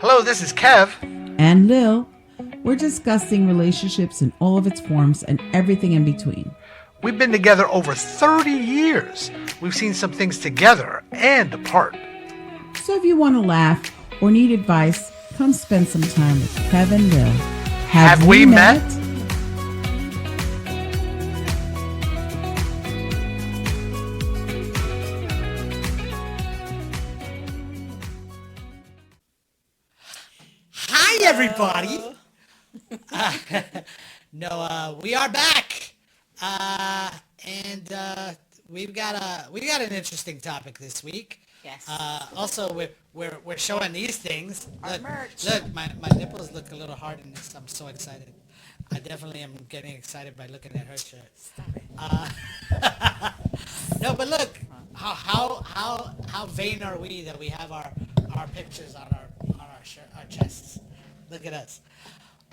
Hello, this is Kev. And Lil. We're discussing relationships in all of its forms and everything in between. We've been together over 30 years. We've seen some things together and apart. So if you want to laugh or need advice, come spend some time with Kev and Lil. Have we met? Hi, everybody. We are back, and we've got an interesting topic this week. Yes. Also, we're showing these things. Our Look, merch. look, my nipples look a little hard in this. I'm so excited. I definitely am getting excited by looking at her shirt. Stop it. No, but look, how vain are we that we have our pictures on our shirt, our chests. Look at us.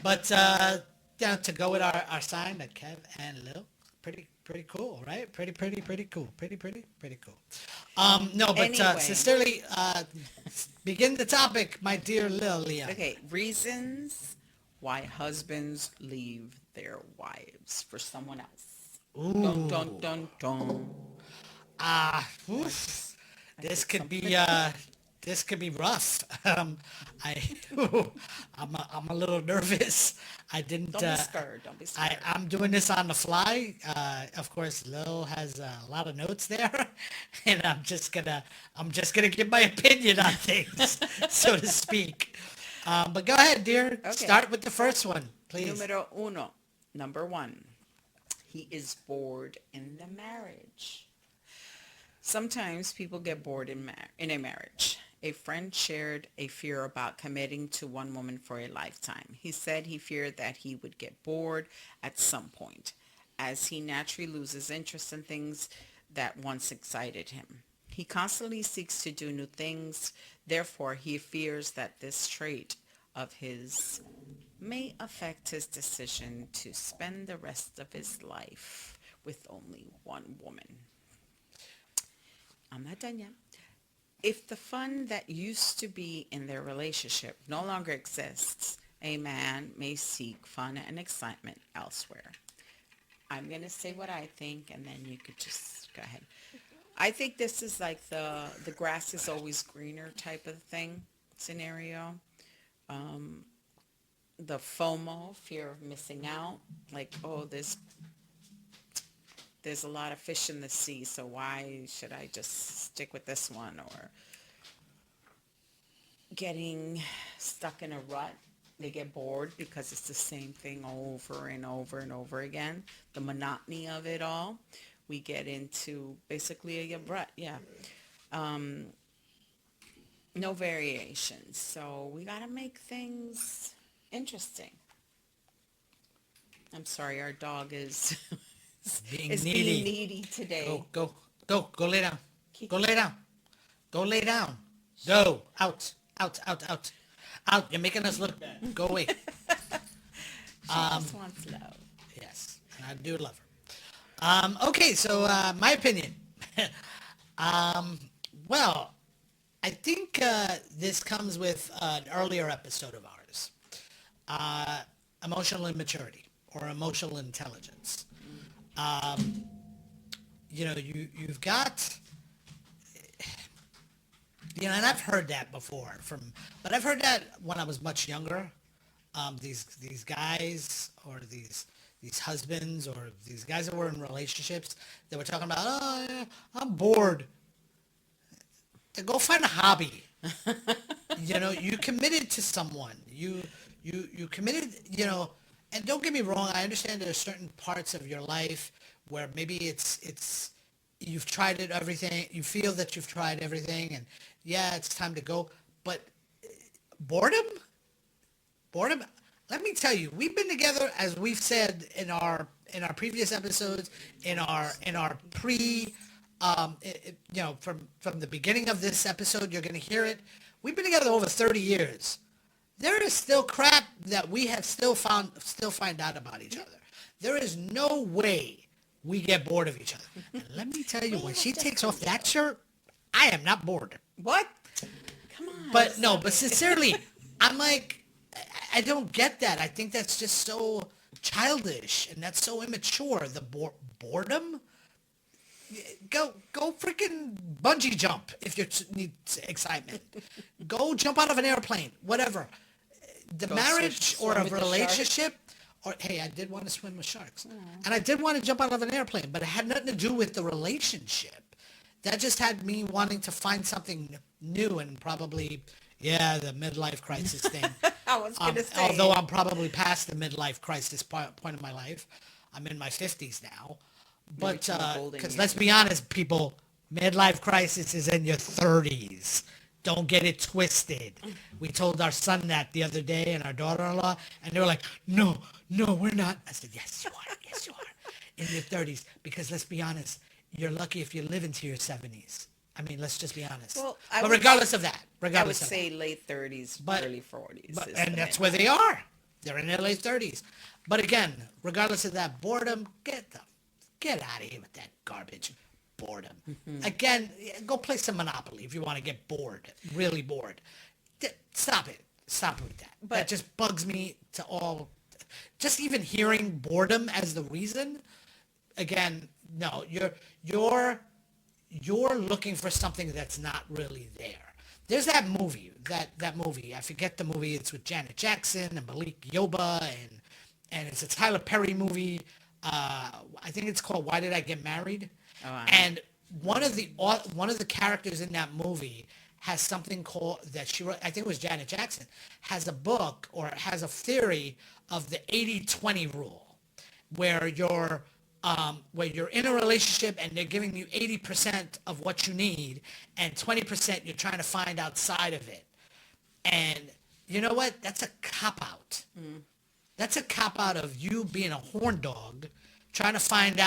But to go with our sign that Kev and Lil, pretty cool, right? Pretty cool. Pretty cool. No, but Anyway. sincerely, begin the topic, my dear Lil Leah. Okay, reasons why husbands leave their wives for someone else. Ooh. Dun, dun, dun, dun. This could be rough. I'm a little nervous. I didn't. Don't be scared. Don't be scared. I'm doing this on the fly. Of course, Lil has a lot of notes there, and I'm just gonna give my opinion on things, so to speak. But go ahead, dear. Okay. Start with the first one, please. Number one. He is bored in the marriage. Sometimes people get bored in a marriage. A friend shared a fear about committing to one woman for a lifetime. He said he feared that he would get bored at some point, as he naturally loses interest in things that once excited him. He constantly seeks to do new things. Therefore, he fears that this trait of his may affect his decision to spend the rest of his life with only one woman. I'm not done yet. If the fun that used to be in their relationship no longer exists, a man may seek fun and excitement elsewhere. I'm going to say what I think, and then you could just go ahead. I think this is like the grass is always greener type of thing scenario. The FOMO, fear of missing out, like, oh, there's a lot of fish in the sea, so why should I just stick with this one? Or getting stuck in a rut. They get bored because it's the same thing over and over and over again. The monotony of it all. We get into basically a rut, yeah. No variations. So we got to make things interesting. I'm sorry, our dog is... Being It's needy. being needy today. Go lay down. Go lay down. Go lay down. Go. Out. You're making us look bad. Go away. She just wants love. Yes, and I do love her. Okay, so my opinion. Well, I think this comes with an earlier episode of ours. Emotional immaturity or emotional intelligence. You've got, and I've heard that before but I've heard that when I was much younger. These guys or these husbands or these guys that were in relationships that were talking about, oh, yeah, I'm bored. Then go find a hobby. You committed to someone. You committed, and don't get me wrong, I understand there are certain parts of your life where maybe it's you've tried everything, you feel that you've tried everything, and yeah, it's time to go. But boredom, let me tell you, we've been together, as we've said in our previous episodes, in our pre, from the beginning of this episode, you're going to hear it. We've been together over 30 years. There is still crap that we have still find out about each other. There is no way we get bored of each other. And let me tell you, when she takes off that shirt, I am not bored. What? Come on. But no, but sincerely, I'm like, I don't get that. I think that's just so childish and that's so immature. The boredom. Go freaking bungee jump if you need excitement. Go jump out of an airplane, whatever. The Go marriage or swim a with the shark. relationship, or hey, I did want to swim with sharks, and I did want to jump out of an airplane, but it had nothing to do with the relationship. That just had me wanting to find something new and probably, yeah, the midlife crisis thing. I was gonna say. Although I'm probably past the midlife crisis point of my life, I'm in my 50s now. But it's more golden because years. let's be honest, people, midlife crisis is in your 30s. Don't get it twisted. We told our son that the other day and our daughter-in-law, and they were like, no, we're not. I said, yes, you are. Yes, you are. In your 30s. Because let's be honest, you're lucky if you live into your 70s. I mean, let's just be honest. Well, but regardless of that, I would regardless of say late 30s, But- early 40s. that, is and the that's mid. where they are. They're in their late 30s. But again, regardless of that boredom, get out of here with that garbage. Boredom. Again, go play some Monopoly if you want to get bored, really bored. Stop it. Stop it with that. That But- just bugs me to all. Just even hearing boredom as the reason. Again, no, you're looking for something that's not really there. There's that movie, that movie. I forget the movie. It's with Janet Jackson and Malik Yoba, and it's a Tyler Perry movie. I think it's called Why Did I Get Married? wow. And one of the characters in that movie has something called that she wrote. I think it was Janet Jackson has a book or has a theory of the 80-20 rule, where you're in a relationship and they're giving you 80% of what you need and 20% you're trying to find outside of it. And you know what? That's a cop-out. That's a cop-out of you being a horn dog, trying to find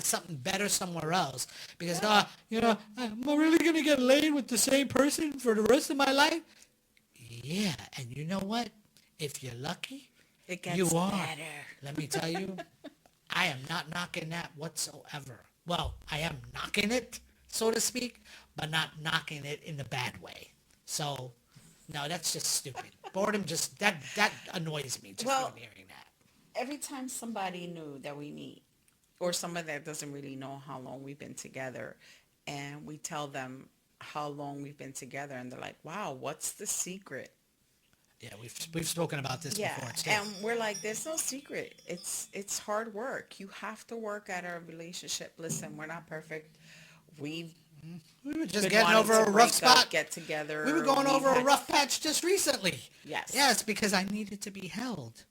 something better somewhere else. Because, am I really going to get laid with the same person for the rest of my life? Yeah, and you know what? If you're lucky, It gets you are. better. Let me tell you, I am not knocking that whatsoever. Well, I am knocking it, so to speak, but not knocking it in the bad way. So, no, that's just stupid. Boredom just, that annoys me just Well- even hearing that. Every time somebody new that we meet, or someone that doesn't really know how long we've been together, and we tell them how long we've been together, and they're like, wow, what's the secret? Yeah, we've spoken about this Yeah, before, too. and we're like, there's no secret. It's hard work. You have to work at our relationship. Listen, we're not perfect. We've We were just been getting wanting over to a rough break up, spot. get together. We were going We've over a had- rough patch just recently. Yes. Yes, because I needed to be held.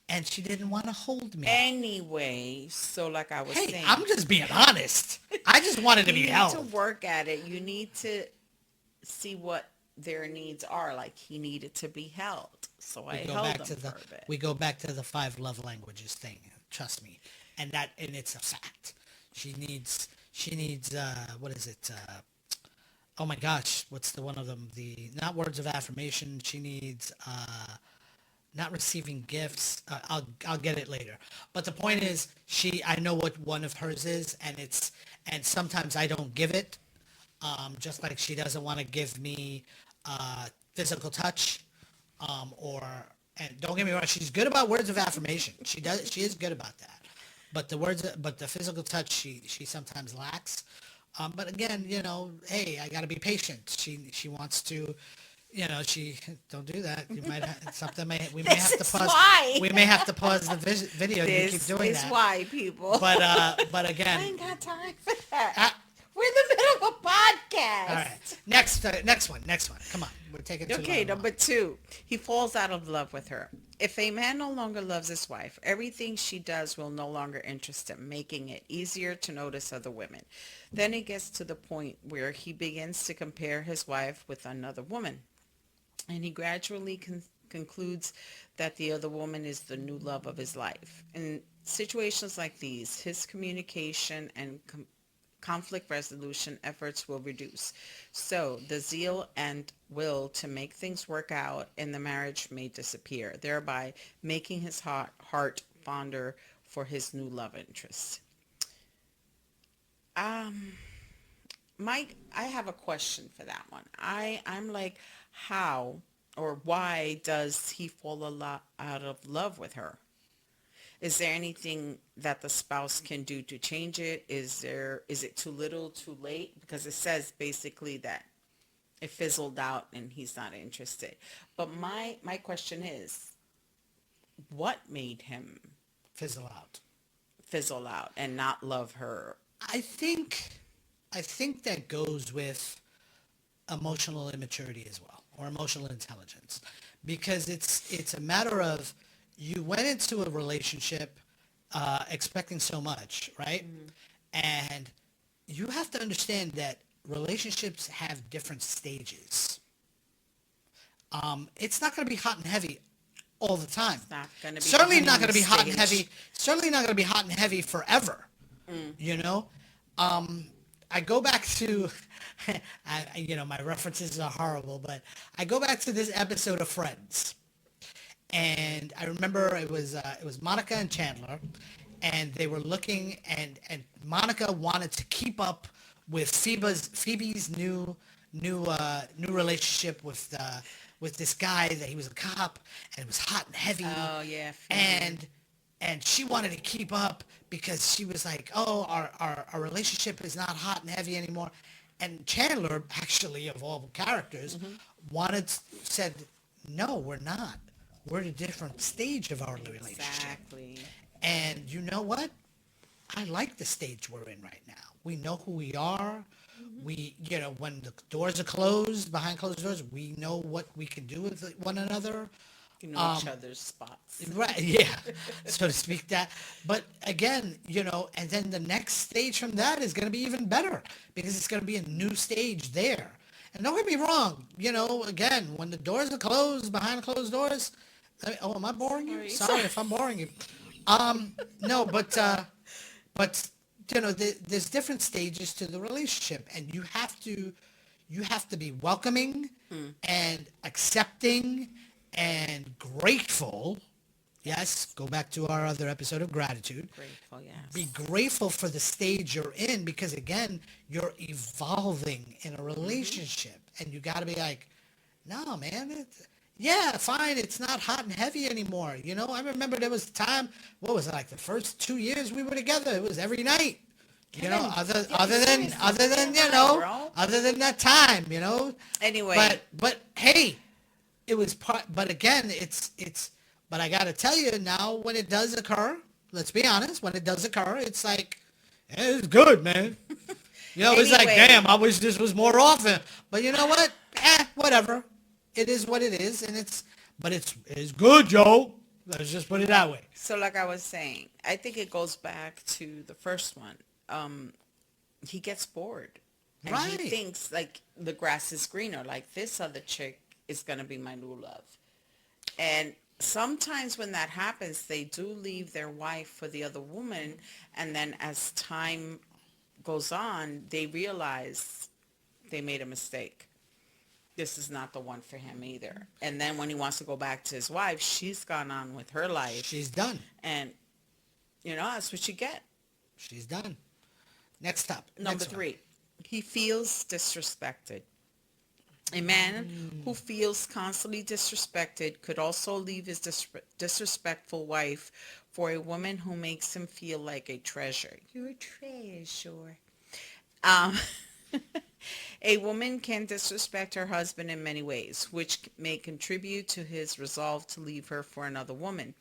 And she didn't want to hold me. Anyway, so like I was Hey, saying, I'm just being honest. I just wanted to you be need held. to work at it. You need to see what their needs are. Like he needed to be held, so I held him for a bit. We go back to the 5 love languages thing. Trust me, and it's a fact. She needs what is it? Oh my gosh, what's the one of them? The not words of affirmation. She needs not receiving gifts. I'll get it later. But the point is, I know what one of hers is, and sometimes I don't give it. Just like she doesn't want to give me physical touch, and don't get me wrong, she's good about words of affirmation. She is good about that. But the physical touch, she sometimes lacks. But again, hey, I got to be patient. She wants to. She don't do that. You might we may have to This is pause. why. We may have to pause the video. You keep This doing is that. why, people. But I again, ain't got time for that. Ah. We're in the middle of a podcast. all right. Next one. Come on, we're taking too Okay, long. number 2, he falls out of love with her. If a man no longer loves his wife, everything she does will no longer interest him, making it easier to notice other women. Then it gets to the point where he begins to compare his wife with another woman, and he gradually concludes that the other woman is the new love of his life. In situations like these, his communication and conflict resolution efforts will reduce. So the zeal and will to make things work out in the marriage may disappear, thereby making his heart fonder for his new love interest. Mike, I have a question for that one. I'm like, how Or why does he fall a lot out of love with her? Is there anything that the spouse can do to change it? Is it too little, too late? Because it says basically that it fizzled out and he's not interested. But my question is, what made him Fizzle out. fizzle out and not love her? I think that goes with emotional immaturity as well, or emotional intelligence, because it's a matter of, you went into a relationship expecting so much, right? And you have to understand that relationships have different stages. It's not going to be hot and heavy all the time. It's not going to be Certainly the not going to be hot and honeymoon heavy. Certainly not going to be hot and heavy forever. You know, I go back to, my references are horrible, but I go back to this episode of Friends, and I remember it was Monica and Chandler, and they were looking, and Monica wanted to keep up with Phoebe's new relationship with this guy that he was a cop, and it was hot and heavy. Oh, yeah. And she wanted to keep up because she was like, oh, our relationship is not hot and heavy anymore. And Chandler, actually, of all characters, said, no, we're not. We're at a different stage of our relationship. Exactly. And you know what? I like the stage we're in right now. We know who we are. We, when the doors are closed, behind closed doors, we know what we can do with one another. You know each other's spots. Right, yeah, so to speak that. But again, and then the next stage from that is going to be even better, because it's going to be a new stage there. And don't get me wrong, again, when the doors are closed, behind closed doors, am I boring you? Sorry if I'm boring you. No, but there's different stages to the relationship, and you have to be welcoming and accepting and grateful. Yes, go back to our other episode of gratitude. Grateful, yes. Be grateful for the stage you're in, because again, you're evolving in a relationship, and you got to be like, no, man, yeah, fine, it's not hot and heavy anymore. I remember there was a time, what was it, like the first 2 years we were together, it was every night. Other than that time, Anyway. But hey, it was but again, but I got to tell you now, when it does occur, let's be honest, when it does occur, it's like, it's good, man. It's like, damn, I wish this was more often. But you know what? Whatever. It is what it is, and it's good, Joe. Let's just put it that way. So like I was saying, I think it goes back to the first one. He gets bored. And Right. he thinks like the grass is greener, like this other chick is going to be my new love. And sometimes when that happens, they do leave their wife for the other woman. And then as time goes on, they realize they made a mistake. This is not the one for him either. And then when he wants to go back to his wife, she's gone on with her life. She's done. And, that's what you get. She's done. Next up. Number Next one. 3, he feels disrespected. A man who feels constantly disrespected could also leave his disrespectful wife for a woman who makes him feel like a treasure. You're a treasure. A woman can disrespect her husband in many ways, which may contribute to his resolve to leave her for another woman.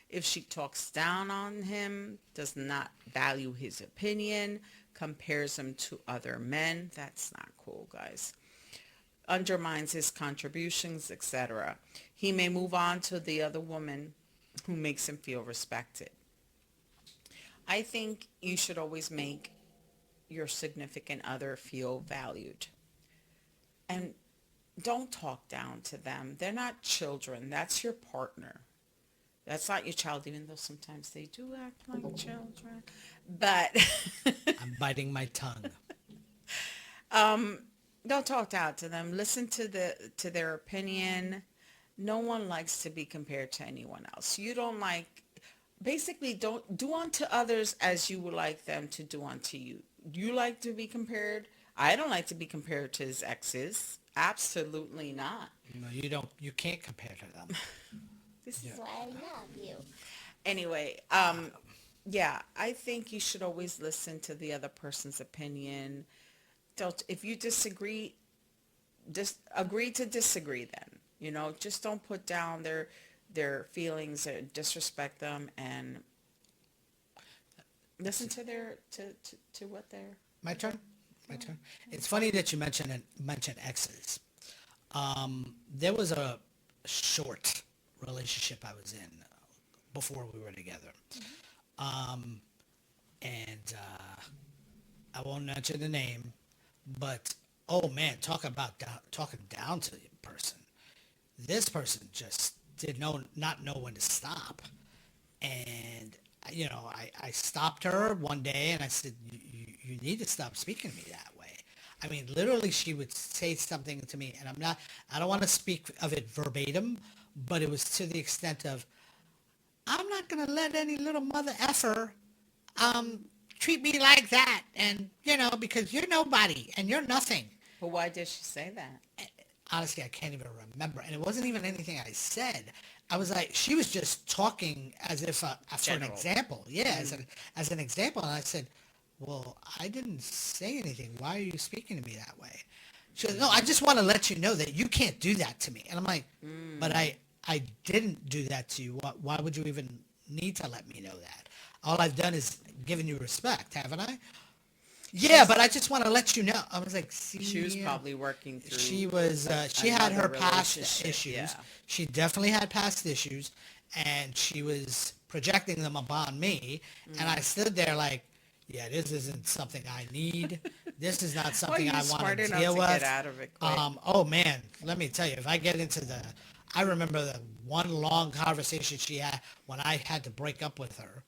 If she talks down on him, does not value his opinion, compares him to other men, that's not cool, guys, undermines his contributions, etc., he may move on to the other woman who makes him feel respected. I think you should always make your significant other feel valued. And don't talk down to them. They're not children. That's your partner. That's not your child, even though sometimes they do act like children. But I'm biting my tongue. don't talk down to them. Listen to their opinion. No one likes to be compared to anyone else. You don't like, basically, don't do unto others as you would like them to do unto you. You like to be compared. I don't like to be compared to his exes. Absolutely not. No, you don't. You can't compare to them. This is why I love you. Anyway, yeah, I think you should always listen to the other person's opinion. Don't, if you disagree, just agree to disagree then. Just don't put down their feelings or disrespect them, and listen to their to what they're. My turn. My turn. It's funny that you mentioned exes. There was a short relationship I was in before we were together. And I won't mention the name, but oh man, talking down to the person. This person just did not know when to stop, and I stopped her one day and I said, you need to stop speaking to me that way. I mean, literally, she would say something to me, and I don't want to speak of it verbatim, but it was to the extent of, I'm not going to let any little mother effer treat me like that, and, because you're nobody, and you're nothing. But why did she say that? Honestly, I can't even remember, and it wasn't even anything I said. I was like, she was just talking as if for an General. example. Yeah, as an example, and I said, well, I didn't say anything. Why are you speaking to me that way? She goes, no, I just want to let you know that you can't do that to me. And I'm like, but I didn't do that to you. Why would you even need to let me know that? All I've done is given you respect, haven't I? Yeah, but I just want to let you know. I was like, see, She was probably working through. she was she had her another past relationship, issues. yeah. She definitely had past issues, and she was projecting them upon me. And I stood there like, yeah, this isn't something I need. This is not something you're I want smart to enough deal to with. get out of it quick. Oh man, let me tell you, if I get into I remember the one long conversation she had when I had to break up with her.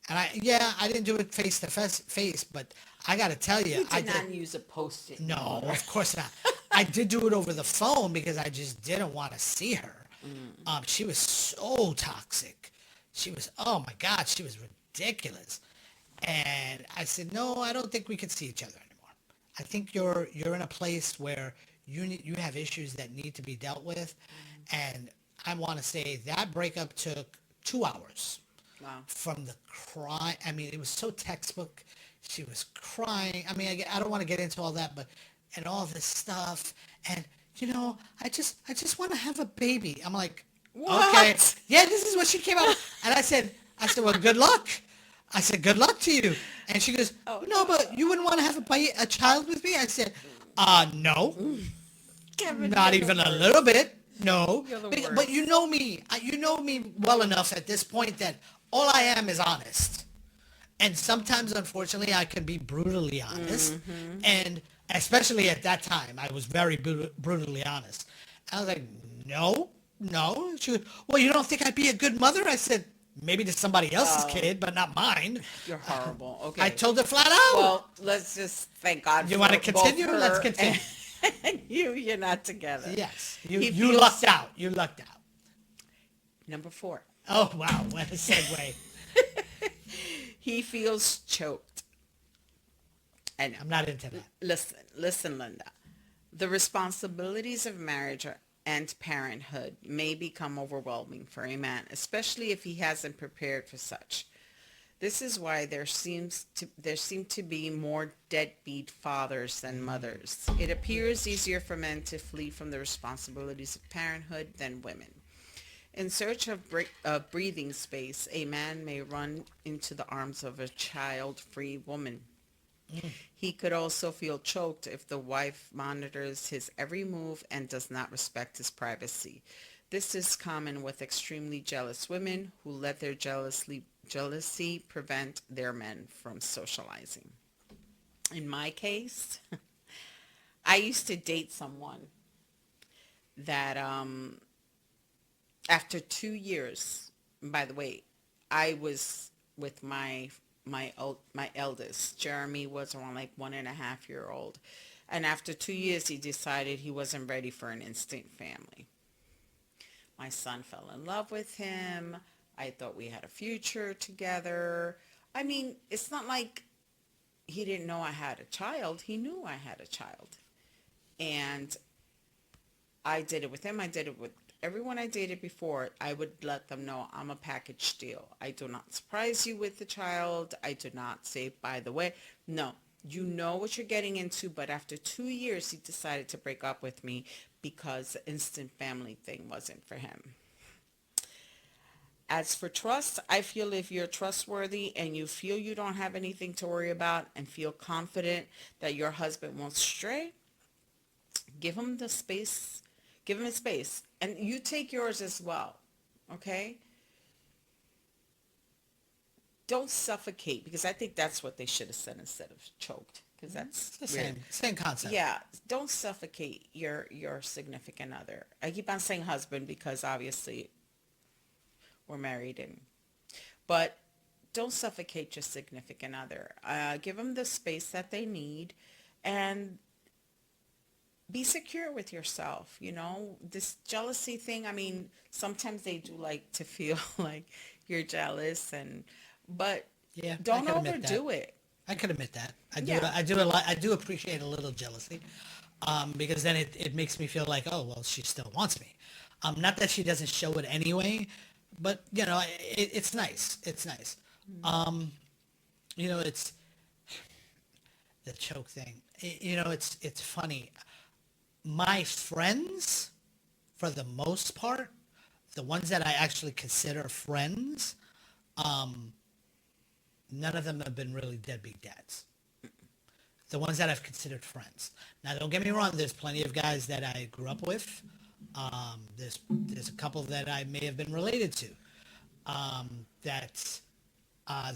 And I didn't do it face to face, but I got to tell you, You I did not use a Post-it. no, of course not. I did do it over the phone because I just didn't want to see her. She was so toxic. She was, oh my God, she was ridiculous. And I said, no, I don't think we can see each other anymore. I think you're in a place where you have issues that need to be dealt with. And I want to say that breakup took 2 hours. Wow. From the cry. I mean, it was so textbook. She was crying. I mean, I don't want to get into all that, but and all this stuff. And I just want to have a baby. I'm like, What? okay, yeah, this is what she came out. And I said, well, good luck. I said, good luck to you. And she goes, no, but you wouldn't want to have a child with me? I said, no, Kevin, not you're even the a worst. little bit. No, You're the but worst. you know me. You know me well enough at this point that all I am is honest. And sometimes, unfortunately, I can be brutally honest. And especially at that time, I was very brutally honest. I was like, no. She goes, well, you don't think I'd be a good mother? I said, maybe to somebody else's kid, but not mine. You're horrible. Okay. I told her flat out. Well, let's just thank God. You for want to both continue? her Let's continue. And you're not together. Yes. He You feels- lucked out. You lucked out. Number 4. Oh, wow. What a segue. He feels choked. I know. I'm not into that. Listen, Linda. The responsibilities of marriage and parenthood may become overwhelming for a man, especially if he hasn't prepared for such. This is why there seem to be more deadbeat fathers than mothers. It appears easier for men to flee from the responsibilities of parenthood than women. In search of breathing space, a man may run into the arms of a child-free woman. He could also feel choked if the wife monitors his every move and does not respect his privacy. This is common with extremely jealous women who let their jealousy prevent their men from socializing. In my case, I used to date someone that after 2 years, by the way, I was with my eldest. Jeremy was around like 1.5-year-old. And after 2 years, he decided he wasn't ready for an instant family. My son fell in love with him. I thought we had a future together. I mean, it's not like he didn't know I had a child. He knew I had a child. And I did it with him. I did it with everyone I dated before. I would let them know I'm a package deal. I do not surprise you with the child. I do not say, by the way. No, you know what you're getting into. But after 2 years, he decided to break up with me because the instant family thing wasn't for him. As for trust, I feel if you're trustworthy and you feel you don't have anything to worry about and feel confident that your husband won't stray, give him the space. Give him his space. And you take yours as well. Okay? Don't suffocate, because I think that's what they should have said instead of choked. Because that's It's the weird. same concept. Yeah, don't suffocate your significant other. I keep on saying husband because obviously we're married, but don't suffocate your significant other. Give them the space that they need, and be secure with yourself. This jealousy thing, I mean, sometimes they do like to feel like you're jealous, but Yeah, I don't can admit that. overdo it. I could admit that. Yeah. I do a lot. I do appreciate a little jealousy, because then it makes me feel like, oh well, she still wants me. Not that she doesn't show it anyway, but it's nice. It's nice. It's the choke thing. It's funny. My friends, for the most part, the ones that I actually consider friends, none of them have been really deadbeat dads. The ones that I've considered friends. Now, don't get me wrong. There's plenty of guys that I grew up with. There's a couple that I may have been related to, that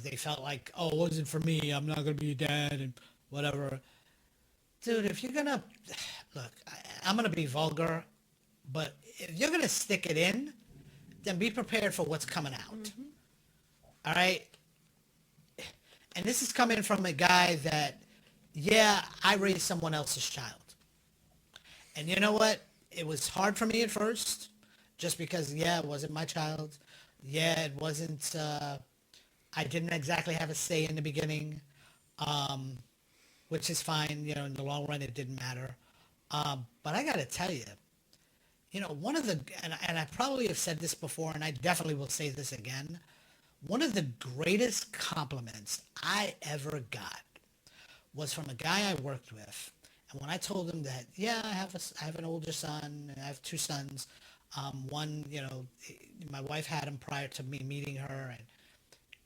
they felt like, oh, it wasn't for me. I'm not gonna be a dad and whatever. Dude, if you're gonna look, I'm gonna be vulgar, but if you're gonna stick it in, then be prepared for what's coming out. All right. And this is coming from a guy that, yeah, I raised someone else's child. And you know what? It was hard for me at first, just because, yeah, it wasn't my child. Yeah, it wasn't, I didn't exactly have a say in the beginning, which is fine. In the long run, it didn't matter. But I got to tell you, one of the, and I probably have said this before, and I definitely will say this again, one of the greatest compliments I ever got was from a guy I worked with. And when I told him that, yeah, I have an older son, and I have two sons. One, my wife had him prior to me meeting her,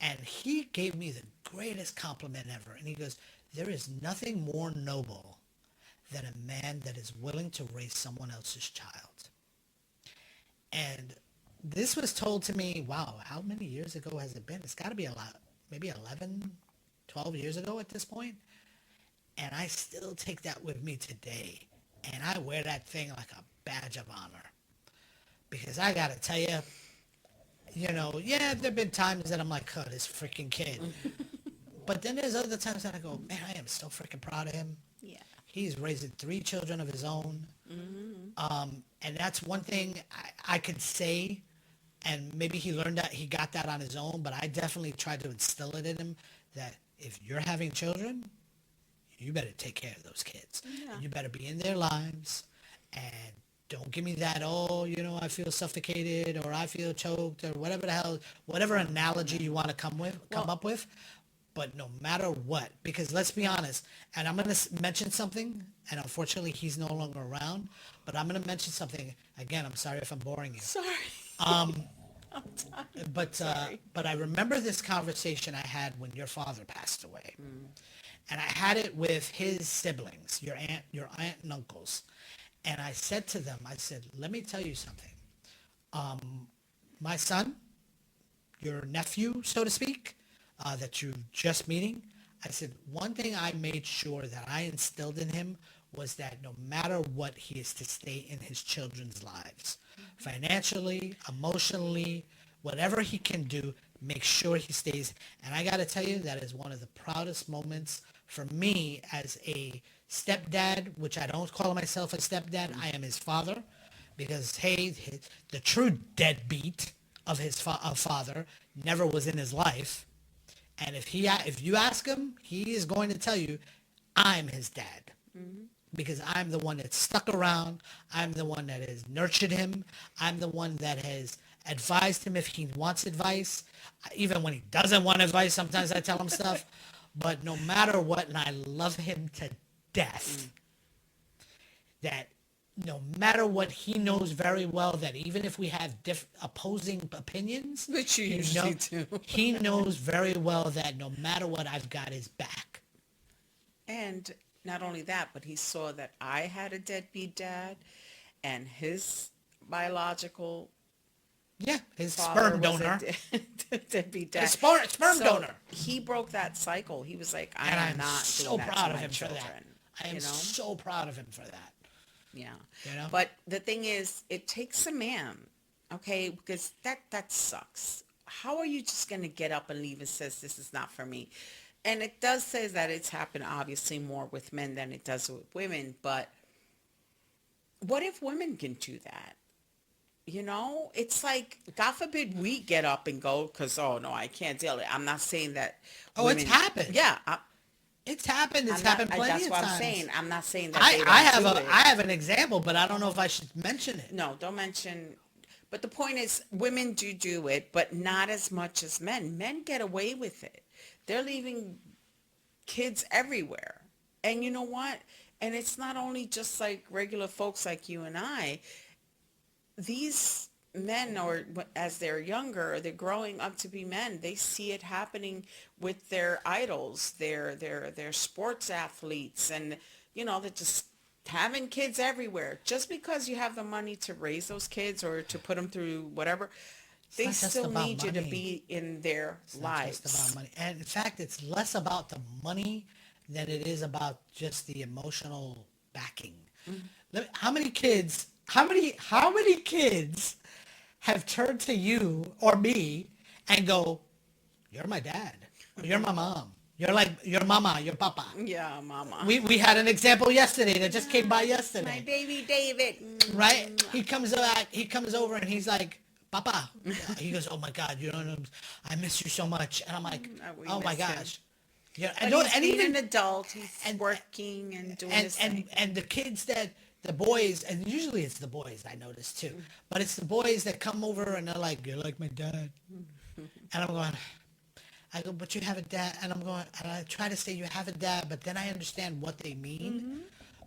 and he gave me the greatest compliment ever. And he goes, there is nothing more noble than a man that is willing to raise someone else's child. And this was told to me, wow, how many years ago has it been? It's got to be a lot, maybe 11, 12 years ago at this point. And I still take that with me today. And I wear that thing like a badge of honor. Because I got to tell you, yeah, there have been times that I'm like, oh, this freaking kid. But then there's other times that I go, man, I am so freaking proud of him. Yeah. He's raising 3 children of his own. And that's one thing I could say, and maybe he learned that, he got that on his own, but I definitely tried to instill it in him that if you're having children, you better take care of those kids. Yeah. You better be in their lives, and don't give me that, oh, I feel suffocated, or I feel choked, or whatever the hell, whatever analogy you want to come up with. But no matter what, because let's be honest, and I'm going to mention something, and unfortunately he's no longer around, but I'm going to mention something. Again, I'm sorry if I'm boring you. Sorry. Um, I'm tired. but I remember this conversation I had when your father passed away. And I had it with his siblings, your aunt and uncles. And I said to them, I said, let me tell you something. My son, your nephew, so to speak, that you're just meeting, I said, one thing I made sure that I instilled in him was that no matter what, he is to stay in his children's lives. Financially, emotionally, whatever he can do, make sure he stays. And I got to tell you, that is one of the proudest moments for me as a stepdad, which I don't call myself a stepdad. I am his father, because, hey, the true deadbeat of his father never was in his life. And if you ask him, he is going to tell you, I'm his dad. because I'm the one that stuck around. I'm the one that has nurtured him. I'm the one that has advised him if he wants advice. Even when he doesn't want advice, sometimes I tell him stuff. But no matter what, and I love him to death, that no matter what, he knows very well that even if we have opposing opinions, Which you he usually do. he knows very well that no matter what, I've got his back. And not only that, but he saw that I had a deadbeat dad, and his biological Yeah, his father sperm was donor. a deadbeat dad. His sperm So donor. he broke that cycle. He was like, I And am I'm not so doing that proud to of my him for children. that. I am you know? so proud of him for that. Yeah. You know? But the thing is, it takes a man, okay? Because that sucks. How are you just going to get up and leave and says, this is not for me? And it does say that it's happened obviously more with men than it does with women. But what if women can do that? You know, it's like, God forbid we get up and go because, oh, no, I can't deal with it. I'm not saying that. Oh, it's happened. Yeah. It's happened. It's I'm not- happened plenty That's of what times. I'm saying. I'm not saying that I, they don't I have do it. I have an example, but I don't know if I should mention it. No, don't mention. But the point is, women do it, but not as much as men. Men get away with it. They're leaving kids everywhere. And you know what? And it's not only just like regular folks like you and I. These men, or as they're younger, they're growing up to be men. They see it happening with their idols, their sports athletes, and they're just having kids everywhere. Just because you have the money to raise those kids or to put them through whatever, they not just still about need you to money. be in their It's not lives. just about money. And in fact, it's less about the money than it is about just the emotional backing. How many kids have turned to you or me and go, you're my dad, or you're my mom, you're like your mama, your papa. Yeah, mama. We had an example yesterday that just came by My yesterday, baby David. right? He comes over and he's like, Papa. He goes, oh my God, I miss you so much. And I'm like, We oh my miss him. gosh. Yeah, But and he's and being even an adult. He's and- working and doing his thing. and the kids the boys, and usually it's the boys I notice too, but it's the boys that come over and they're like, you're like my dad. And I'm going, I go, but you have a dad. And I'm going, and I try to say you have a dad, but then I understand what they mean.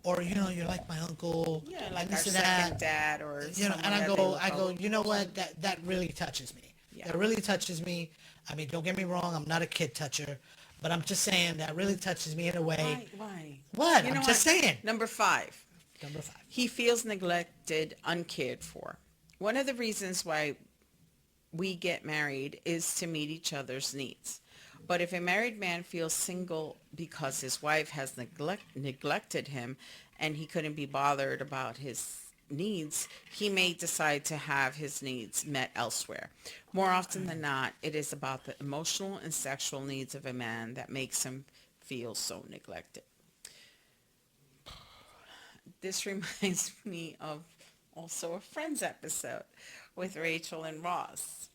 Or, you're like my uncle. Yeah, and like our this and second dad or and someone I that they go, look you know what? That really touches me. Yeah. That really touches me. I mean, don't get me wrong. I'm not a kid toucher, but I'm just saying that really touches me in a way. Why? What? You I'm know just what? saying. Number 5. Number 5. He feels neglected, uncared for. One of the reasons why we get married is to meet each other's needs. But if a married man feels single because his wife has neglected him and he couldn't be bothered about his needs, he may decide to have his needs met elsewhere. More often than not, it is about the emotional and sexual needs of a man that makes him feel so neglected. This reminds me of also a Friends episode with Rachel and Ross.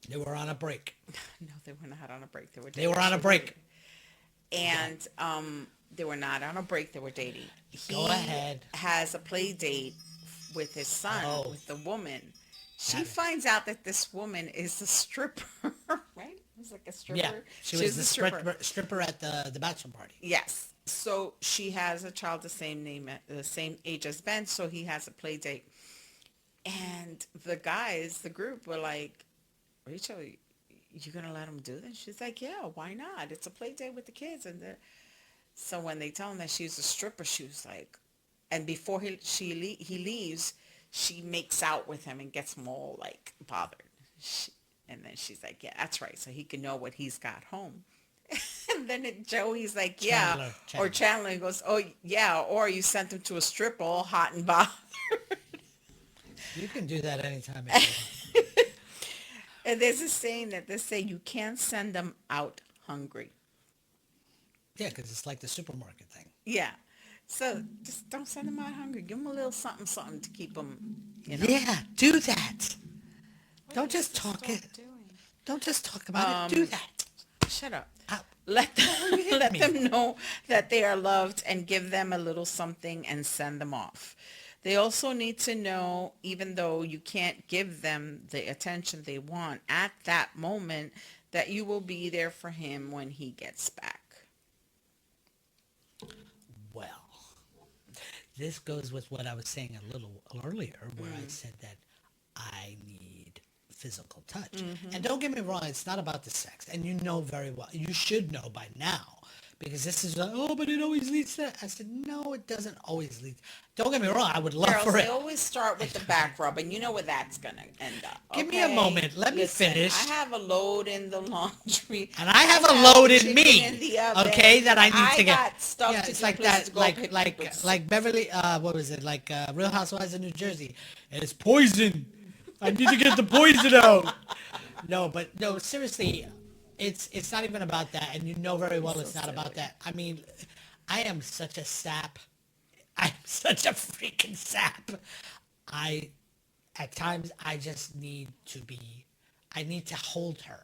They were on a break. No, they were not on a break. They were on a break. And they were not on a break. They were dating. Go ahead. Has a play date with his son, Oh. with the woman. She Got it. finds out that this woman is a stripper, right? It was like a stripper. Yeah. She was the stripper at the bachelor party. Yes. So she has a child the same name, the same age as Ben, so he has a play date. And the guys, the group, were like, Rachel, you going to let him do this? She's like, yeah, why not? It's a play date with the kids. And so when they tell him that she's a stripper, she was like, and before he leaves, she makes out with him and gets him all like bothered. And then she's like, yeah, that's right. So he can know what he's got home. And then Joey's like, yeah. Or Chandler goes, oh, yeah. Or you sent him to a stripper all hot and bothered. You can do that anytime. If you want. And there's a saying that they say you can't send them out hungry. Yeah, because it's like the supermarket thing. Yeah. So just don't send them out hungry. Give them a little something to keep them, Yeah, do that. Don't just talk it. Don't just talk about it. Do that. Shut up. Let them, let me them know that they are loved and give them a little something and send them off. They also need to know, even though you can't give them the attention they want at that moment, that you will be there for him when he gets back. Well, this goes with what I was saying a little earlier, where I said that I need physical touch. And don't get me wrong, it's not about the sex. And you know very well, you should know by now, because this is, oh, but it always leads to that. I said, no, it doesn't always lead. Don't get me wrong, I would love Girls, for they it. always start with the back rub, and you know where that's going to end up. Give me a okay? moment. Let me Listen, finish. I have a load in the laundry. And I have a load in chicken me, in the oven. okay, that I need to get. I got stuff Yeah, to it's do, like places that, to go, pick like people's- Beverly, what was it, like Real Housewives of New Jersey. It's poison. I need to get the poison out. No, but no, seriously, it's not even about that, and you know very well it's not about that. I mean, I am such a sap. I'm such a freaking sap. At times, I just need to be. I need to hold her.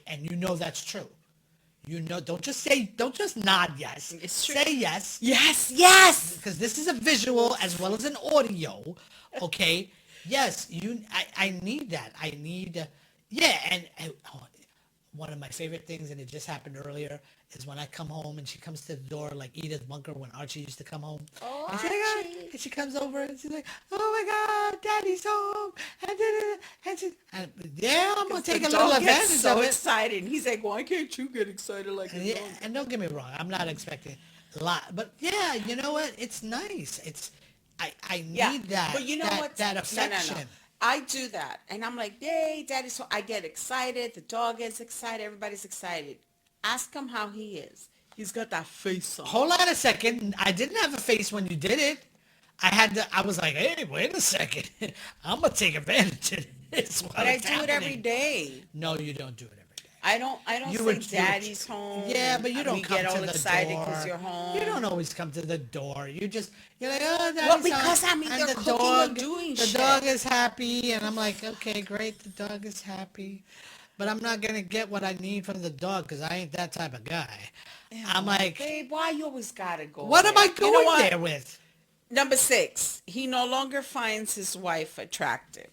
And you know that's true. You know, don't just nod yes. It's true. Say yes. Yes, yes. Because this is a visual as well as an audio. Okay. Yes, I need that. I need, yeah. And one of my favorite things, and it just happened earlier, is when I come home and she comes to the door like Edith Bunker when Archie used to come home. Oh, and she's like, "Ah," Archie. and she comes over and she's like, oh my God, Daddy's home. And yeah, I'm going to take a The little dog gets advantage so of it. excited. He's like, why can't you get excited like a Yeah, dog? and don't get me wrong, I'm not expecting a lot, but yeah, you know what? It's nice. I need that. But you know that, what? That No, affection. no, no. I do that. And I'm like, yay, daddy. So I get excited. The dog gets excited. Everybody's excited. Ask him how he is. He's got that face on. Hold on a second. I didn't have a face when you did it. I was like, hey, wait a second. I'm gonna take advantage of this. But I do it every day. No, you don't do it every day. I don't You say were- daddy's home. Yeah, but you don't we come get to all the excited door. because you're home. You don't always come to the door. You're like, oh, daddy's Well, because home. I'm either And the cooking or dog, doing the shit. dog is happy, and I'm like, okay, great, the dog is happy, but I'm not gonna get what I need from the dog because I ain't that type of guy. I'm like, babe, why you always gotta go what there? am I You know going what? there with? Number 6, he no longer finds his wife attractive.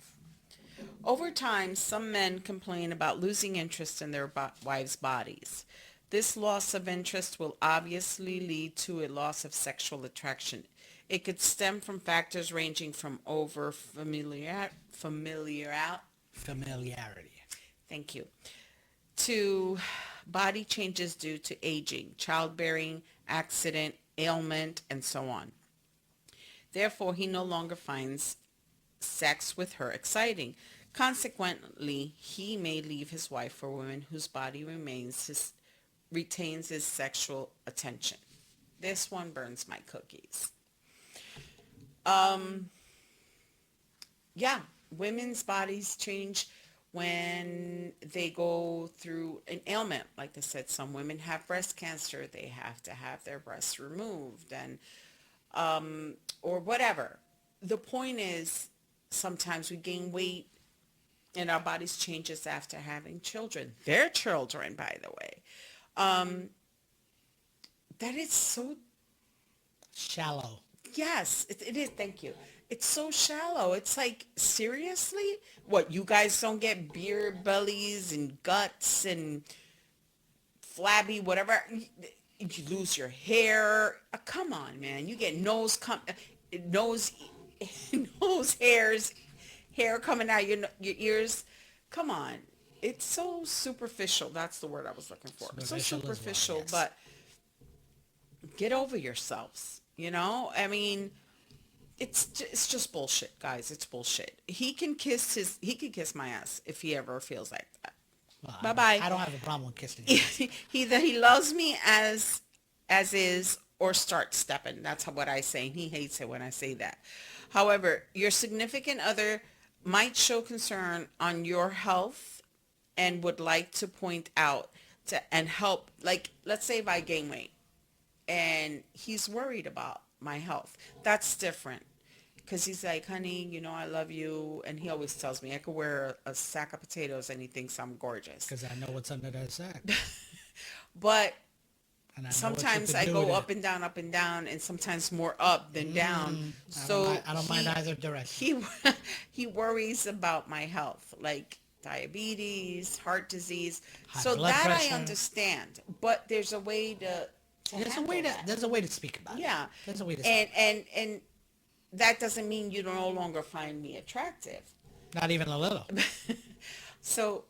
Over time, some men complain about losing interest in their wives' bodies. This loss of interest will obviously lead to a loss of sexual attraction. It could stem from factors ranging from Familiarity. thank you, to body changes due to aging, childbearing, accident, ailment, and so on. Therefore, he no longer finds sex with her exciting. Consequently, he may leave his wife for women whose body retains his sexual attention. This one burns my cookies. Yeah, women's bodies change when they go through an ailment. Like I said, some women have breast cancer. They have to have their breasts removed and or whatever. The point is, sometimes we gain weight and our bodies changes after having children. Their children, by the way. That is so, Shallow. yes, it is. Thank you. It's so shallow. It's like, seriously? What, you guys don't get beer bellies and guts and flabby, whatever? You lose your hair. Come on, man. You get nose hairs, hair coming out your ears. Come on. It's so superficial. That's the word I was looking for. So Superficial as well, superficial, yes. but get over yourselves. You know? I mean, it's just bullshit, guys. It's bullshit. He can kiss my ass if he ever feels like that. Well, Bye-bye. I don't have a problem with kissing you. Either he loves me as is or start stepping. That's what I say. He hates it when I say that. However, your significant other might show concern on your health and would like to point out and help. Like, let's say if I gain weight and he's worried about my health. That's different. Because he's like, honey, you know, I love you. And he always tells me I could wear a sack of potatoes and he thinks I'm gorgeous. Because I know what's under that sack. But And I know what you sometimes could I do go with up and down, and sometimes more up than down. So I don't mind either direction. he worries about my health, like diabetes, heart disease. High So blood that I pressure. understand, but there's a way to handle that. There's a way to speak about it. Yeah, There's a way to speak. and that doesn't mean you no longer find me attractive. Not even a little. So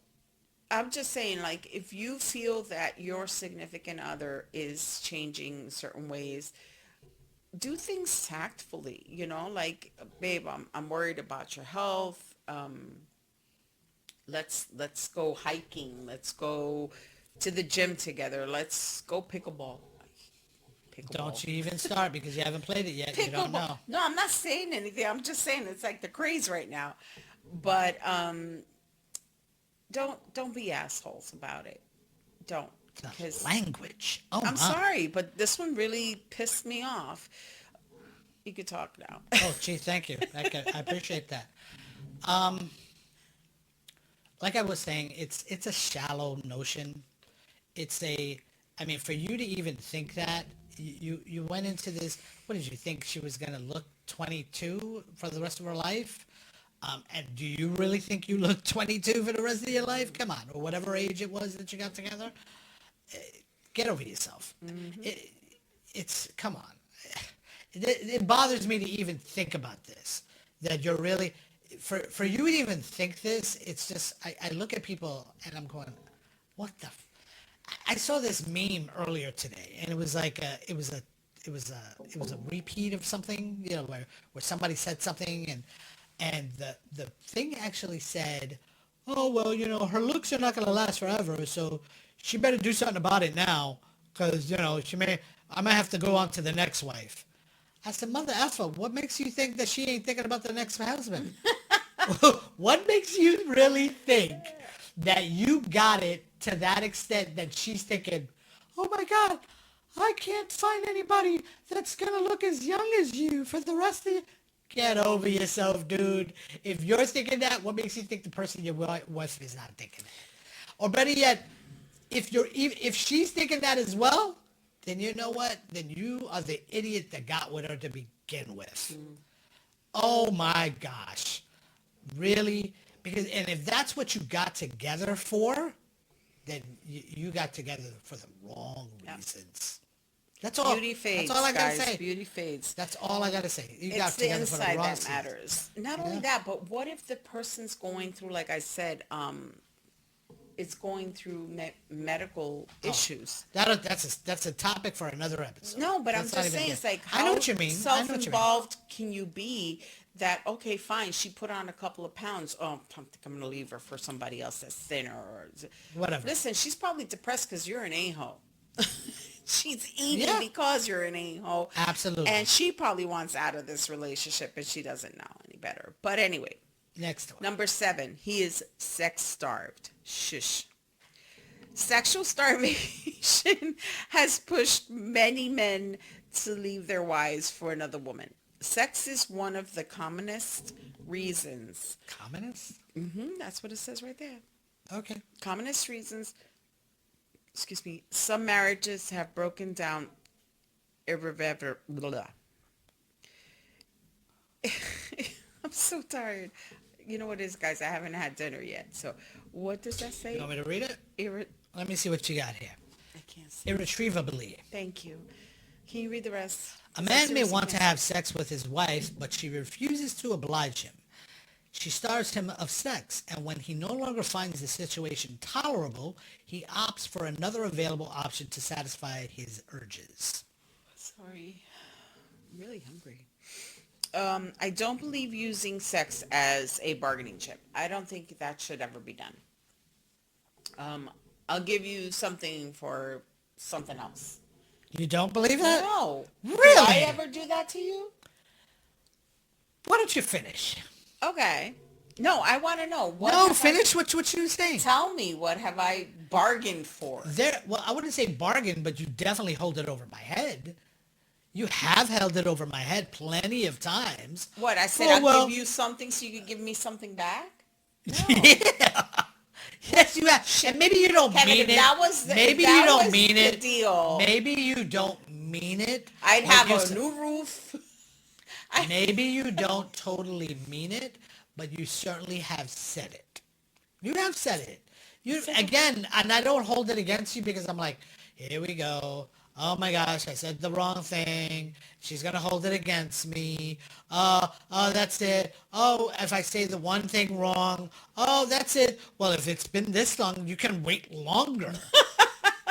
I'm just saying, like, if you feel that your significant other is changing certain ways, do things tactfully, like, babe, I'm worried about your health. Let's go hiking. Let's go to the gym together. Let's go pickleball. Pickleball. Don't you even start because you haven't played it yet. You don't know. No, I'm not saying anything. I'm just saying it's like the craze right now. But don't be assholes about it. Don't. The language. Oh, I'm my. sorry, but this one really pissed me off. You could talk now. Oh, gee, thank you. I appreciate that. Like I was saying, it's a shallow notion. I mean, for you to even think that, you went into this, what did you think? She was going to look 22 for the rest of her life? And do you really think you look 22 for the rest of your life? Come on, or whatever age it was that you got together. Get over yourself. It's, come on. It bothers me to even think about this, that you're really, for you to even think this, it's just, I look at people and I'm going, what the, I saw this meme earlier today, and it was like, it was a repeat of something, where somebody said something, and the thing actually said, oh, well, her looks are not going to last forever, so she better do something about it now, because, I might have to go on to the next wife. I said, mother effer, what makes you think that she ain't thinking about the next husband? What makes you really think that you got it to that extent that she's thinking, oh my God, I can't find anybody that's going to look as young as you for the rest of the... Get over yourself, dude. If you're thinking that, what makes you think the person your wife is not thinking that? Or better yet, if she's thinking that as well, then you know what? Then you are the idiot that got with her to begin with. Oh my gosh. Really? And if that's what you got together for, then you got together for the wrong reasons. That's all. Beauty fades, that's all I gotta guys. say. Beauty fades. That's all I gotta say. You got It's the together for the inside wrong that reasons. matters. Not only that, but what if the person's going through, like I said, it's going through medical issues? That's a topic for another episode. No, but That's I'm not just even saying, good. it's like, I know how what you mean. self-involved can you be that, okay, fine, she put on a couple of pounds. Oh, I think I'm going to leave her for somebody else that's thinner. Or Whatever. Listen, she's probably depressed because you're an a-hole. She's eating because you're an a-hole. Absolutely. And she probably wants out of this relationship, and she doesn't know any better. But anyway. Next one. Number 7, he is sex-starved. Shush. Sexual starvation has pushed many men to leave their wives for another woman. Sex is one of the commonest reasons. Communist? That's what it says right there. Okay. Commonest reasons. Excuse me. Some marriages have broken down irreversibly. I'm so tired. You know what it is, guys? I haven't had dinner yet. So what does that say? You want me to read it? Let me see what you got here. I can't see. Irretrievably. Thank you. Can you read the rest? A man may want to have sex with his wife, but she refuses to oblige him. She starves him of sex, and when he no longer finds the situation tolerable, he opts for another available option to satisfy his urges. Sorry. I'm really hungry. I don't believe using sex as a bargaining chip. I don't think that should ever be done. I'll give you something for something else. You don't believe that? No. Really? Did I ever do that to you? Why don't you finish? Okay. No, I want to know. Finish what you were saying. Tell me, what have I bargained for? Well, I wouldn't say bargain, but you definitely hold it over my head. You have held it over my head plenty of times. What, I said I'll give you something so you could give me something back? No. Yeah. Yes, you have. And maybe you don't Kevin, mean if it. that was the- Maybe if that you don't was mean the it. deal, Maybe you don't mean it. I'd but have you a new roof. Maybe you don't totally mean it, but you certainly have said it. You have said it. You again, and I don't hold it against you because I'm like, here we go. Oh my gosh, I said the wrong thing. She's gonna hold it against me. Oh, that's it. Oh, if I say the one thing wrong, oh, that's it. Well, if it's been this long, you can wait longer.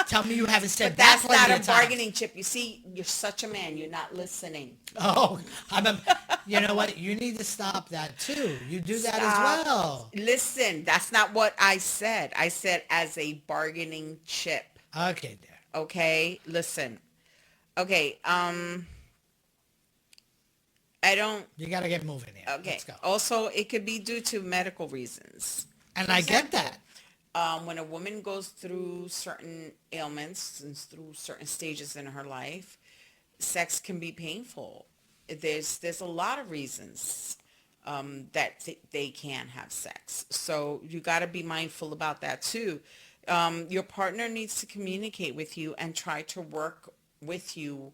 Tell me you haven't said But that that's not plenty a of times. bargaining chip. You see, you're such a man. You're not listening. Oh, you know what? You need to stop that too. You do that as Stop. well. Listen, that's not what I said. I said as a bargaining chip. Okay, there. Okay, listen. Okay, I don't. You got to get moving here. Okay. Let's go. Also, it could be due to medical reasons. And I get that. When a woman goes through certain ailments and through certain stages in her life, sex can be painful. There's a lot of reasons that they can have sex. So you got to be mindful about that too. Your partner needs to communicate with you and try to work with you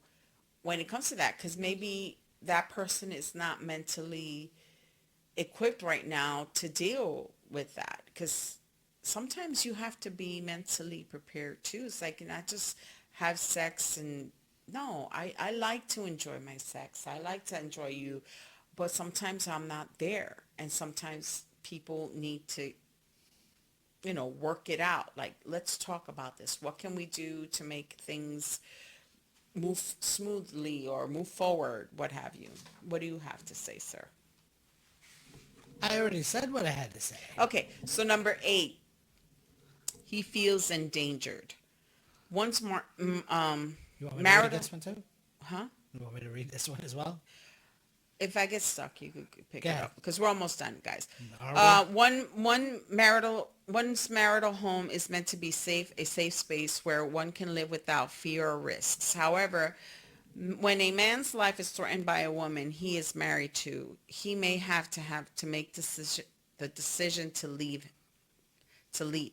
when it comes to that, because maybe that person is not mentally equipped right now to deal with that, because sometimes you have to be mentally prepared too. It's like not just have sex and no, I like to enjoy my sex. I like to enjoy you, but sometimes I'm not there. And sometimes people need to, work it out. Like, let's talk about this. What can we do to make things move smoothly or move forward? What have you? What do you have to say, sir? I already said what I had to say. Okay, so number 8, he feels endangered. Once more, You want me to read marital, this one too? huh? You want me to read this one as well? If I get stuck, you could pick Go it ahead. up because we're almost done, guys. Are we? One's marital home is meant to be a safe space where one can live without fear or risks. However, when a man's life is threatened by a woman he is married to, he may have to make the decision to leave. To live.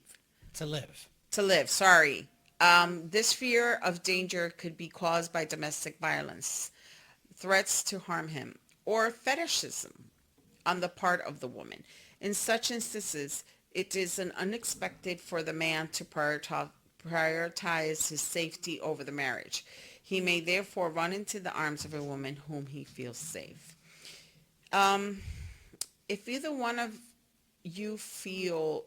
Sorry. This fear of danger could be caused by domestic violence, threats to harm him, or fetishism on the part of the woman. In such instances, it is unexpected for the man to prioritize his safety over the marriage. He may therefore run into the arms of a woman whom he feels safe. If either one of you feel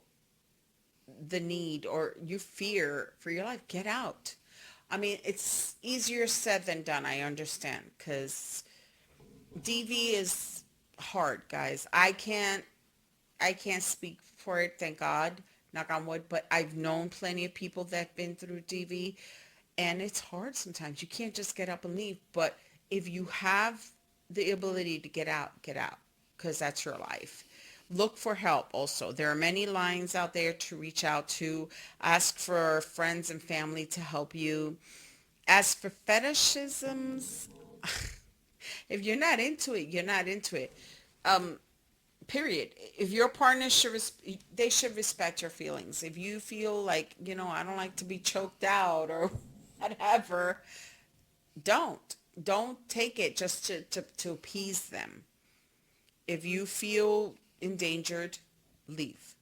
the need or you fear for your life, get out. I mean, it's easier said than done. I understand, because DV is hard, guys. I can't speak for it, thank God, knock on wood, but I've known plenty of people that've been through DV, and it's hard sometimes. You can't just get up and leave, but if you have the ability to get out, because that's your life. Look for help also. There are many lines out there to reach out to. Ask for friends and family to help you. As for fetishisms, if you're not into it, you're not into it. Period. If your partner they should respect your feelings. If you feel like, I don't like to be choked out or whatever, don't take it just to appease them. If you feel endangered, leave.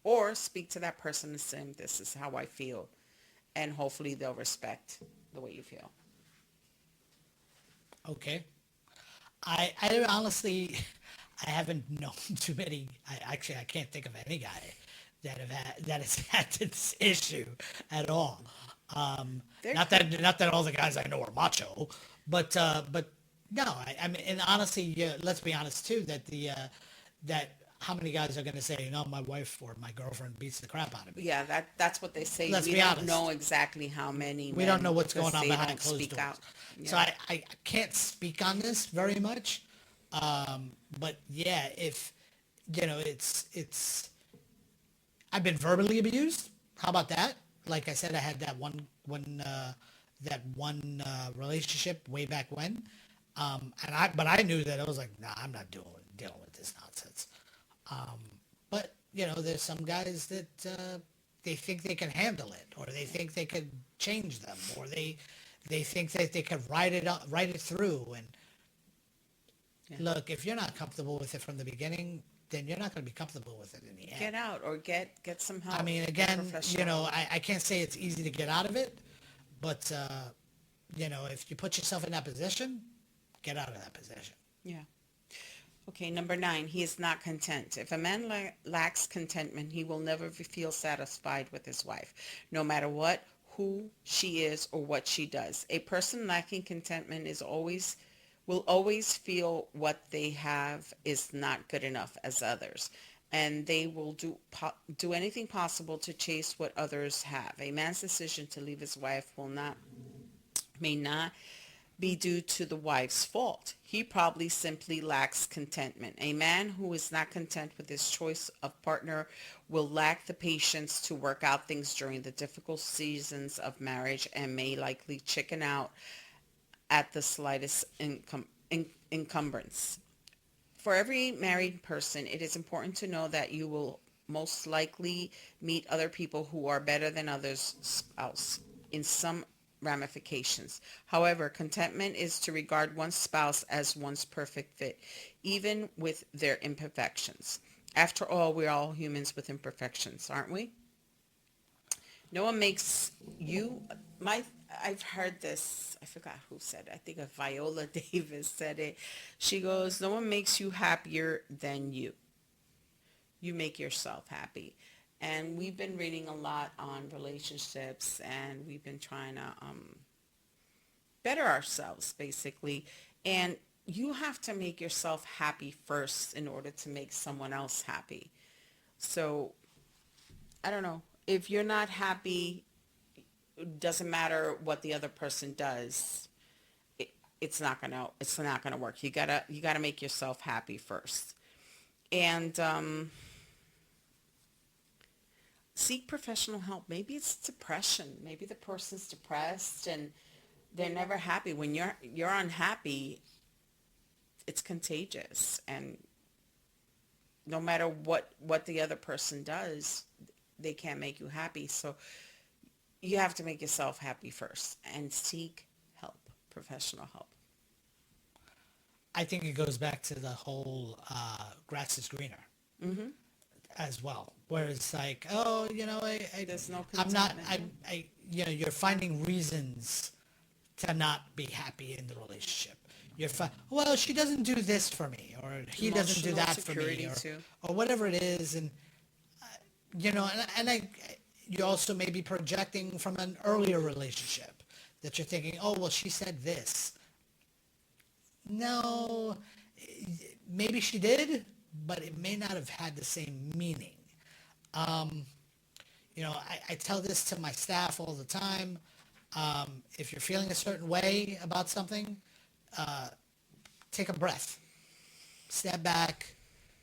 Or speak to that person and say, this is how I feel. And hopefully they'll respect the way you feel. Okay. I honestly, I haven't known too many. I can't think of any guy that has had this issue at all. Not that all the guys I know are macho, but no. I mean, and honestly, let's be honest too. That how many guys are going to say, my wife or my girlfriend beats the crap out of me? Yeah, that's what they say. Let's we be don't honest. know exactly how many. We don't know what's because going on they behind don't closed speak doors. out. Yeah. So I can't speak on this very much. But yeah, if it's I've been verbally abused. How about that? Like I said, I had that one relationship way back when. But I knew that I was like, nah, I'm not dealing with this nonsense. But there's some guys that they think they can handle it, or they think they could change them, or they think that they could ride it through. And look, if you're not comfortable with it from the beginning, then you're not going to be comfortable with it in the end. Get out or get some help. I mean, Get again, professional. I can't say it's easy to get out of it, but if you put yourself in that position, get out of that position. Yeah. Okay, number 9, he is not content. If a man lacks contentment, he will never feel satisfied with his wife, no matter who she is, or what she does. A person lacking contentment will always feel what they have is not good enough as others, and they will do anything possible to chase what others have. A man's decision to leave his wife may not be due to the wife's fault. He probably simply lacks contentment. A man who is not content with his choice of partner will lack the patience to work out things during the difficult seasons of marriage, and may likely chicken out at the slightest encumbrance. For every married person, it is important to know that you will most likely meet other people who are better than others' spouse in some ramifications. However, contentment is to regard one's spouse as one's perfect fit, even with their imperfections. After all, we're all humans with imperfections, aren't we? No one makes you, I've heard this, I forgot who said it. I think Viola Davis said it. She goes, no one makes you happier than you. You make yourself happy. And we've been reading a lot on relationships, and we've been trying to better ourselves, basically. And you have to make yourself happy first in order to make someone else happy. So, I don't know. If you're not happy, it doesn't matter what the other person does. It's not gonna work. You gotta make yourself happy first. And seek professional help. Maybe it's depression. Maybe the person's depressed and they're never happy. When you're unhappy, it's contagious, and no matter what the other person does, they can't make you happy. So you have to make yourself happy first and seek help, professional help. I think it goes back to the whole grass is greener. Mm-hmm. As well, where it's like, oh, There's no I'm not, contentment. you're finding reasons to not be happy in the relationship. Well, she doesn't do this for me, or he doesn't do Emotional that for me, security too. or whatever it is, and you also may be projecting from an earlier relationship that you're thinking, oh, well, she said this. No, maybe she did, but it may not have had the same meaning. I tell this to my staff all the time. If you're feeling a certain way about something, take a breath. Step back,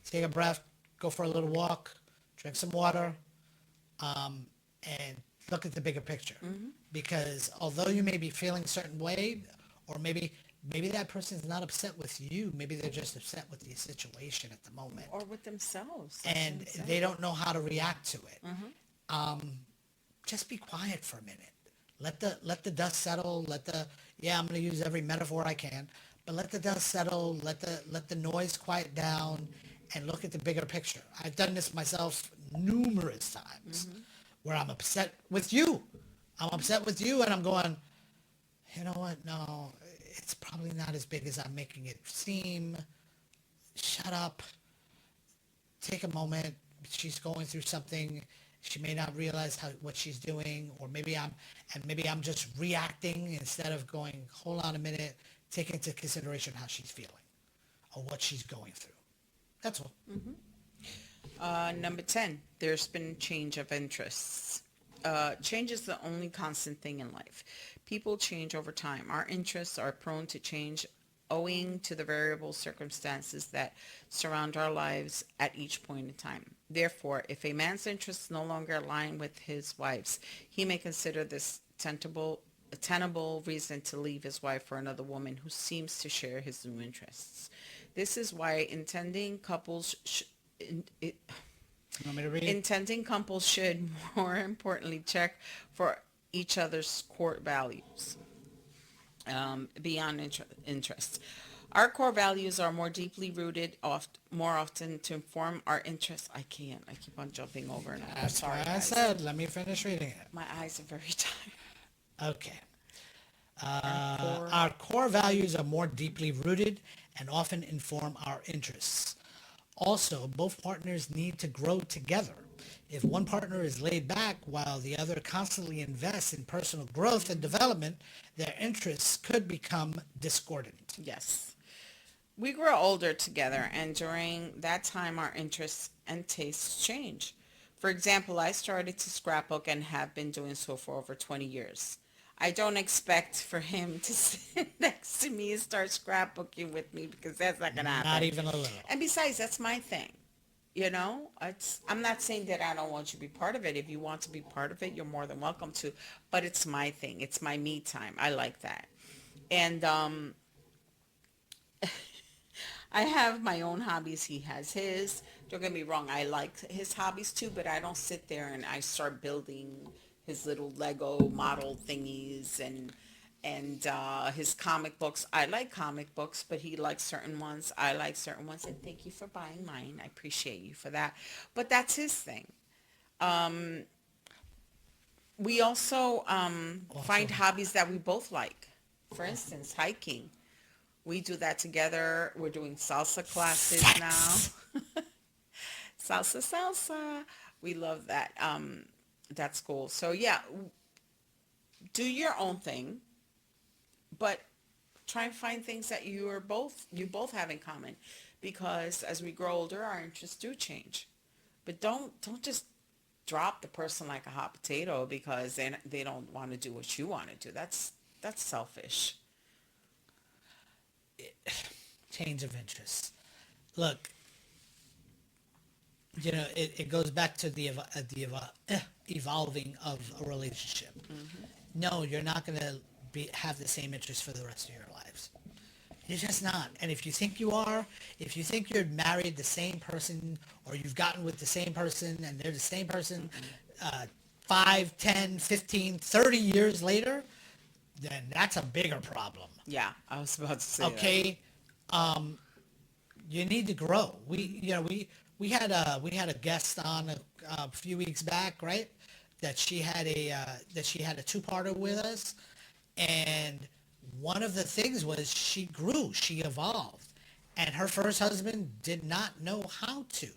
take a breath, go for a little walk, drink some water, and look at the bigger picture. Mm-hmm. Because although you may be feeling a certain way, or maybe that person's not upset with you. Maybe they're just upset with the situation at the moment. Or with themselves. And they don't know how to react to it. Mm-hmm. Just be quiet for a minute. Let the dust settle. I'm going to use every metaphor I can, but let the dust settle. Let the noise quiet down, and look at the bigger picture. I've done this myself numerous times, mm-hmm. where I'm upset with you. And I'm going, you know what? No. It's probably not as big as I'm making it seem. Shut up. Take a moment. She's going through something. She may not realize what she's doing, or maybe I'm just reacting instead of going, hold on a minute, take into consideration how she's feeling or what she's going through. That's all. Mm-hmm. Number 10, there's been change of interests. Change is the only constant thing in life. People change over time. Our interests are prone to change owing to the variable circumstances that surround our lives at each point in time. Therefore, if a man's interests no longer align with his wife's, he may consider this a tenable reason to leave his wife for another woman who seems to share his new interests. This is why intending couples Want me to read? Intending couples should, more importantly, check for each other's core values beyond interests. Our core values are more deeply rooted, more often to inform our interests. I can't. I keep on jumping over and over. That's Sorry, what I guys. said. Let me finish reading it. My eyes are very tired. Okay. Core- Our core values are more deeply rooted and often inform our interests. Also, both partners need to grow together. If one partner is laid back while the other constantly invests in personal growth and development, their interests could become discordant. Yes. We grow older together, and during that time, our interests and tastes change. For example, I started to scrapbook and have been doing so for over 20 years. I don't expect for him to sit next to me and start scrapbooking with me because that's not going to happen. Not even a little. And besides, that's my thing. You know, I'm not saying that I don't want you to be part of it. If you want to be part of it, you're more than welcome to. But it's my thing. It's my me time. I like that. And I have my own hobbies. He has his. Don't get me wrong. I like his hobbies too, but I don't sit there and I start building his little Lego model thingies and his comic books. I like comic books, but he likes certain ones. I like certain ones. And thank you for buying mine. I appreciate you for that. But that's his thing. We also find hobbies that we both like. For instance, hiking. We do that together. We're doing salsa classes now. Salsa. We love that. That's cool. So yeah, do your own thing, but try and find things that you both have in common, because as we grow older, our interests do change. But don't just drop the person like a hot potato because they don't want to do what you want to do. That's selfish. Change of interests. Look, you know, it goes back to the evolving of a relationship. No, you're not going to have the same interests for the rest of your lives. You're just not. And if you think you are, if you think you're married the same person, or you've gotten with the same person and they're the same person 5, 10, 15, 30 years later, then that's a bigger problem. Yeah, I was about to say Okay. You need to grow. We had a guest on a few weeks back, right? That she had a two-parter with us, and one of the things was she grew, she evolved, and her first husband did not know how to.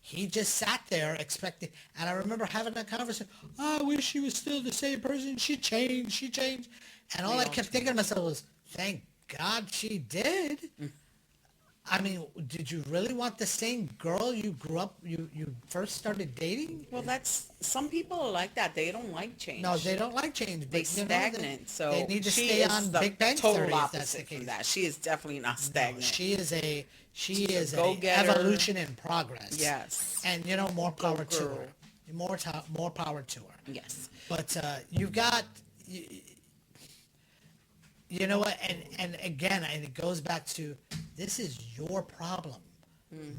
He just sat there expecting, and I remember having that conversation. Oh, I wish she was still the same person. She changed, and all I kept thinking to myself was, thank God she did. I mean, did you really want the same girl you grew up, you first started dating? Well, that's, some people are like that. They don't like change. No, they don't like change. But, They stagnant. So they need to she stay is on the Big Bang total Theory if that's opposite the case. from that. She is definitely not No, stagnant. she is a go-getter. evolution in progress. Yes. And more power to girl. her. More power to her. Yes. But you've got, you know what? And again, and it goes back to, this is your problem,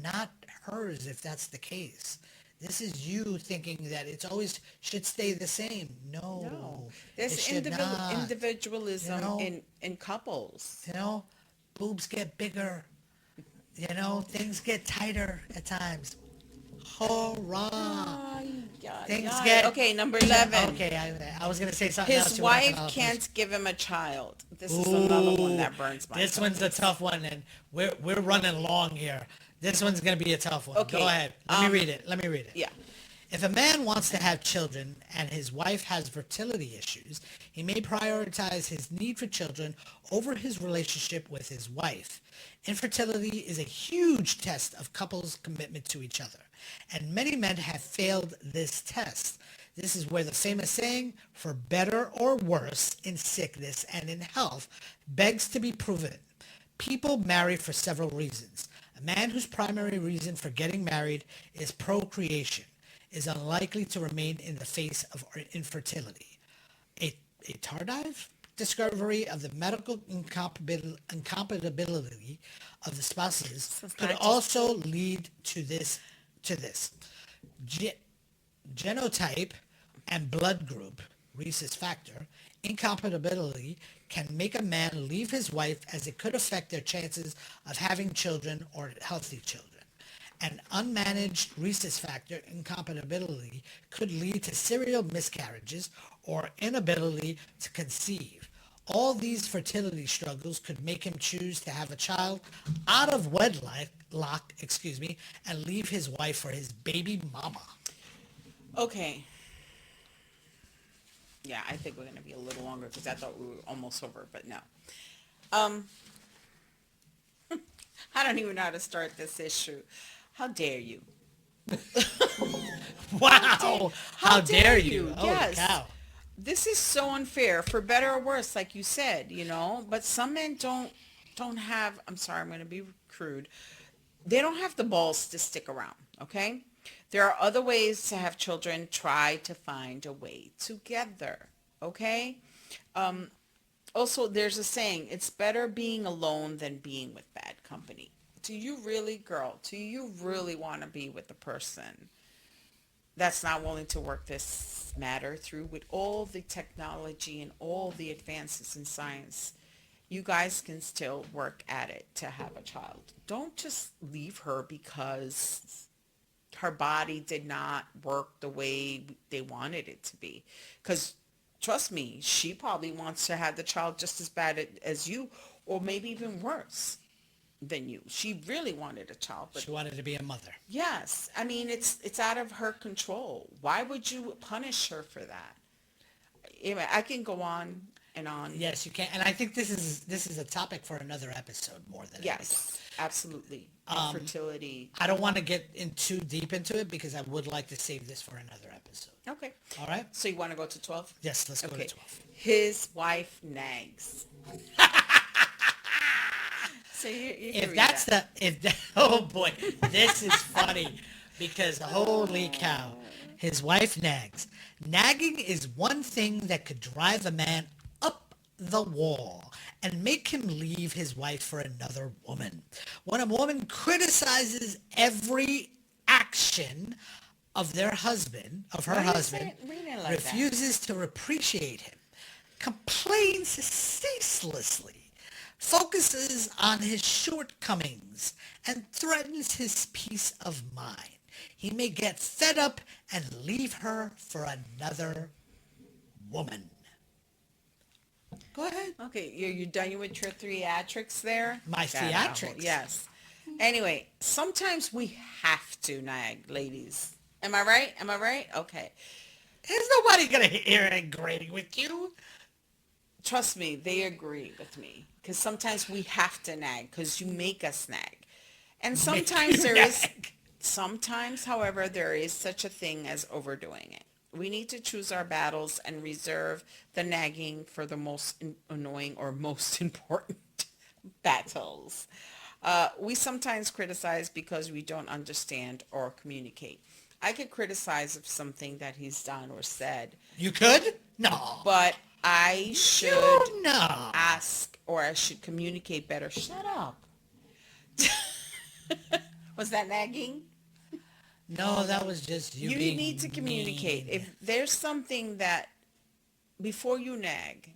not hers. If that's the case, this is you thinking that it's always should stay the same. No, There's it should not. individualism You know? in couples. Boobs get bigger. Things get tighter at times. Hurrah! Things get Okay, number 11. Okay, I was gonna say something else. His You wanna wife come out can't first? give him a child. This is another one that burns my This soul. one's a tough one, and we're running long here. This one's gonna be a tough one. Okay, Go ahead. Let me read it. Yeah. If a man wants to have children and his wife has fertility issues, he may prioritize his need for children over his relationship with his wife. Infertility is a huge test of couples' commitment to each other, and many men have failed this test. This is where the famous saying, for better or worse in sickness and in health, begs to be proven. People marry for several reasons. A man whose primary reason for getting married is procreation is unlikely to remain in the face of infertility. A tardive discovery of the medical incompatibility of the spouses could also lead to this. Ge- genotype and blood group, rhesus factor, incompatibility can make a man leave his wife as it could affect their chances of having children or healthy children. An unmanaged rhesus factor incompatibility could lead to serial miscarriages or inability to conceive. All these fertility struggles could make him choose to have a child out of wedlock, and leave his wife for his baby mama. Okay. Yeah, I think we're going to be a little longer because I thought we were almost over, but no. Um, I don't even know how to start this issue. How dare you? Wow! How dare you? Holy Yes. cow! This is so unfair, for better or worse, like you said, but some men don't have, I'm sorry, I'm going to be crude. They don't have the balls to stick around, okay? There are other ways to have children. Try to find a way together, okay? Also, there's a saying, it's better being alone than being with bad company. Do you really, girl, do you really want to be with a person that's not willing to work this matter through with all the technology and all the advances in science? You guys can still work at it to have a child. Don't just leave her because her body did not work the way they wanted it to be. Because trust me, she probably wants to have the child just as bad as you, or maybe even worse than you. She really wanted a child, but She wanted to be a mother. yes, I mean it's out of her control. Why would you punish her for that? Anyway, I can go on and on. Yes, you can, and I think this is a topic for another episode more than anything. Yes, absolutely. Infertility. I don't want to get in too deep into it because I would like to save this for another episode. Okay. All right? So you want to go to 12? Yes, let's go Okay. to 12. His wife nags. So If that's oh boy, this is funny because holy cow, his wife nags. Nagging is one thing that could drive a man up the wall and make him leave his wife for another woman. When a woman criticizes every action of her husband, read it like that? refuses to appreciate him, complains ceaselessly, focuses on his shortcomings, and threatens his peace of mind, he may get fed up and leave her for another woman. Go ahead. Okay, you done with your theatrics there? My theatrics. Yes. Anyway, sometimes we have to nag, ladies. Am I right? Am I right? Okay. There's nobody going to hear it agreeing with you. Trust me, they agree with me. Because sometimes we have to nag because you make us nag. And sometimes sometimes, however, there is such a thing as overdoing it. We need to choose our battles and reserve the nagging for the most annoying or most important battles. We sometimes criticize because we don't understand or communicate. I could criticize of something that he's done or said. You could? No. But I should No. ask, or I should communicate better. Shut up. Was that nagging? No, that was just you being need to communicate. mean. If there's something that, before you nag,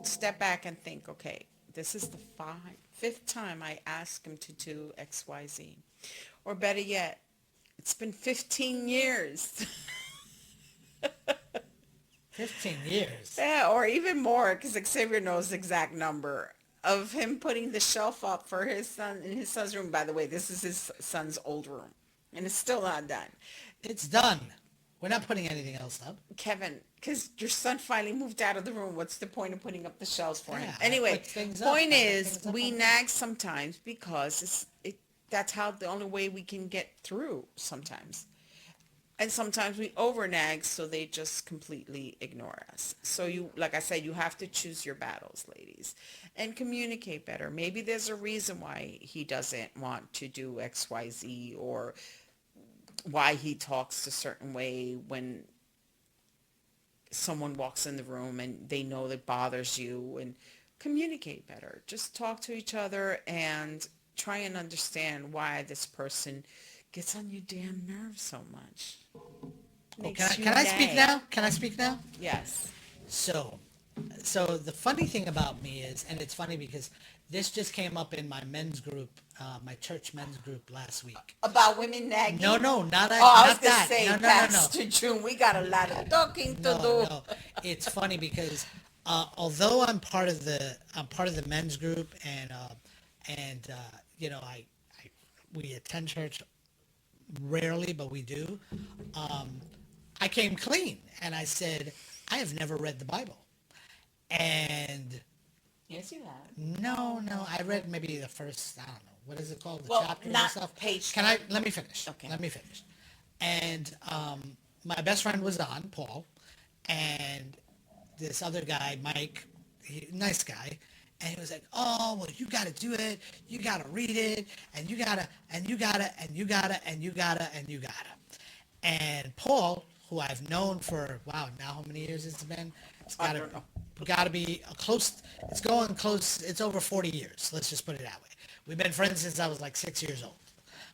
step back and think, okay, this is the fifth time I asked him to do X, Y, Z. Or better yet, it's been 15 years. 15 years. Yeah, or even more, because Xavier knows the exact number of him putting the shelf up for his son in his son's room. By the way, this is his son's old room, and it's still not done. It's done. We're not putting anything else up. Kevin, because your son finally moved out of the room. What's the point of putting up the shelves for him? Yeah, I Anyway, put things up. point I put is, things up we on- nag sometimes because that's how the only way we can get through sometimes. And sometimes we over nag, so they just completely ignore us. So you, like I said, you have to choose your battles, ladies, and communicate better. Maybe there's a reason why he doesn't want to do X, Y, Z, or why he talks a certain way when someone walks in the room and they know that bothers you. And communicate better. Just talk to each other and try and understand why this person Gets on your damn nerves so much. Oh, Makes can I speak nag. now? Can I speak now? Yes. So, so the funny thing about me is, and it's funny because this just came up in my men's group, my church men's group last week. About women nagging? No, no, not Oh, I was not going to that. say, No, no, no, no. Pastor June, we got a lot of talking to No, do. no. It's funny because although I'm part of the men's group, and you know, we attend church rarely, but we do. I came clean and I said, I have never read the Bible. And Yes, you have. no, I read maybe the first, I don't know, what is it called? The Well, chapters and not stuff. page Can I, let me finish. Okay. Let me finish. And my best friend was on, Paul, and this other guy, Mike, nice guy, and he was like, oh, well, you got to do it. You got to read it, and you got to, and you got to, and you got to, and you got to, and you got to. And Paul, who I've known for, wow, now how many years it's been? It's I don't know. got to be a close, it's going close, it's over 40 years. Let's just put it that way. We've been friends since I was like 6 years old.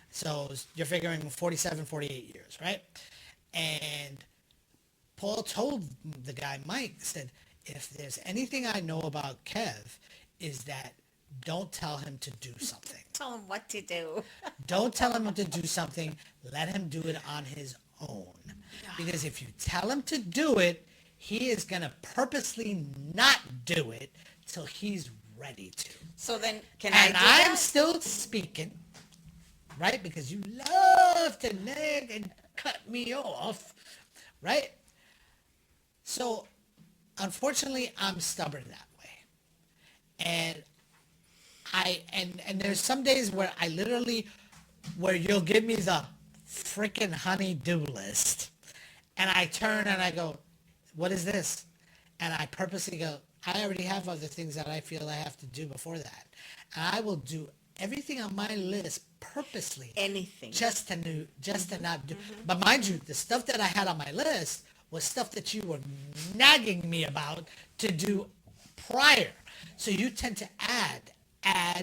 So you're figuring 47, 48 years, right? And Paul told the guy, Mike, said, if there's anything I know about Kev, is that don't tell him to do something. Tell him what to do. Don't tell him to do something. Let him do it on his own. Because if you tell him to do it, he is going to purposely not do it till he's ready to. So then, can And I do I'm that? still speaking, right? Because you love to nag and cut me off, right? So, unfortunately, I'm stubborn that way. And and there's some days where I literally, where you'll give me the freaking honey-do list, and I turn and I go, what is this? And I purposely go, I already have other things that I feel I have to do before that. And I will do everything on my list purposely. Anything. Just to not do. But mind you, the stuff that I had on my list was stuff that you were nagging me about to do prior. So you tend to add.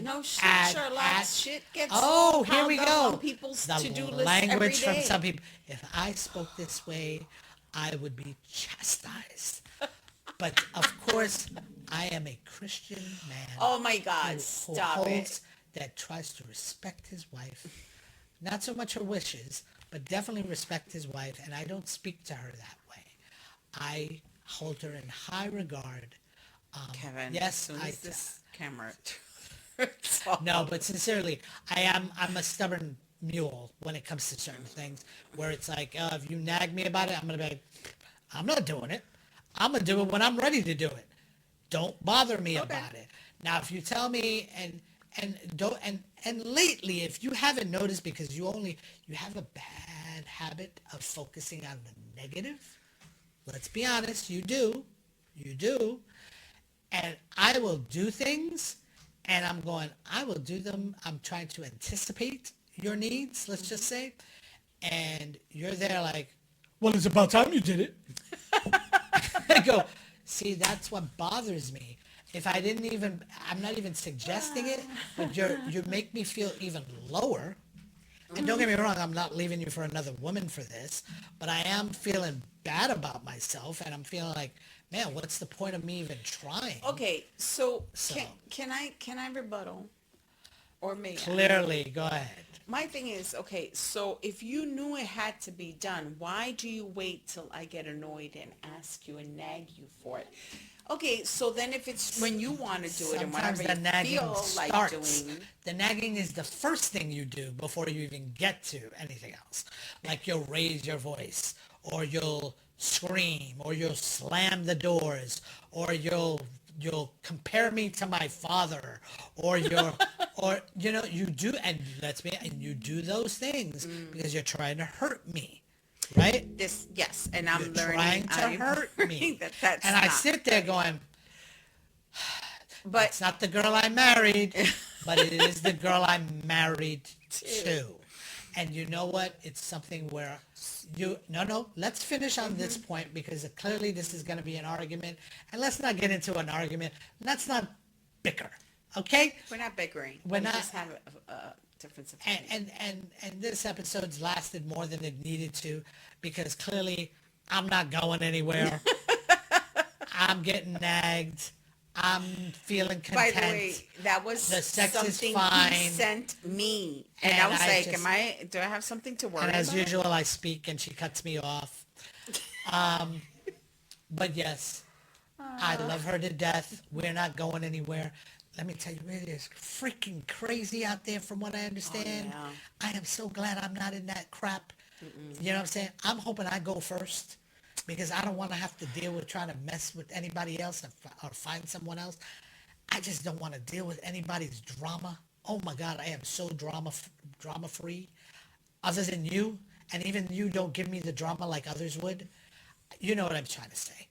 No shit, add, Sherlock. add. Shit gets Oh, here we piled up go. on people's The to-do list language every from day. some people. If I spoke this way, I would be chastised. But of course, I am a Christian man. Oh my God, who stop holds, it. that tries to respect his wife. Not so much her wishes, but definitely respect his wife. And I don't speak to her that way. I hold her in high regard. Kevin, yes, as soon as this camera No, but sincerely, I'm a stubborn mule when it comes to certain things, where it's like, if you nag me about it, I'm going to be like, I'm not doing it. I'm going to do it when I'm ready to do it. Don't bother me about it. Now, if you tell me, and lately, if you haven't noticed, because you have a bad habit of focusing on the negative, let's be honest, you do. And I will do things, and I will do them. I'm trying to anticipate your needs, let's just say. And you're there like, well, it's about time you did it. I go, see, that's what bothers me. If I didn't even, I'm not even suggesting it, but you make me feel even lower. And don't get me wrong, I'm not leaving you for another woman for this, but I am feeling bad about myself, and I'm feeling like, man, what's the point of me even trying? Okay, so can I rebuttal? Or maybe Clearly, go ahead. my thing is, okay, so if you knew it had to be done, why do you wait till I get annoyed and ask you and nag you for it? Okay, so then if it's when you want to do it and Sometimes whenever the you nagging feel like starts. doing. The nagging is the first thing you do before you even get to anything else. Like you'll raise your voice, or you'll scream, or you'll slam the doors, or you'll compare me to my father, or you do, and you do those things because you're trying to hurt me, right? Yes, and I'm You're learning. trying to hurt me. That's and I not sit there going, but it's not the girl I married, but it is the girl I'm married to. And you know what? It's something where let's finish on this point, because clearly this is going to be an argument. And let's not get into an argument. Let's not bicker, okay? we're not bickering. We're We not- just have difference of And, opinion. and this episode's lasted more than it needed to, because clearly I'm not going anywhere. I'm getting nagged. I'm feeling By content. the way, that was The sex is something fine. he sent me, and And I was I like, just- do I have something to worry And as about? usual, I speak and she cuts me off. But yes, I love her to death. We're not going anywhere. Let me tell you, it is freaking crazy out there from what I understand. yeah. I am so glad I'm not in that crap. You know what I'm saying? I'm hoping I go first, because I don't want to have to deal with trying to mess with anybody else or find someone else. I just don't want to deal with anybody's drama. Oh my God, I am so drama free. Other than you, and even you don't give me the drama like others would. You know what I'm trying to say.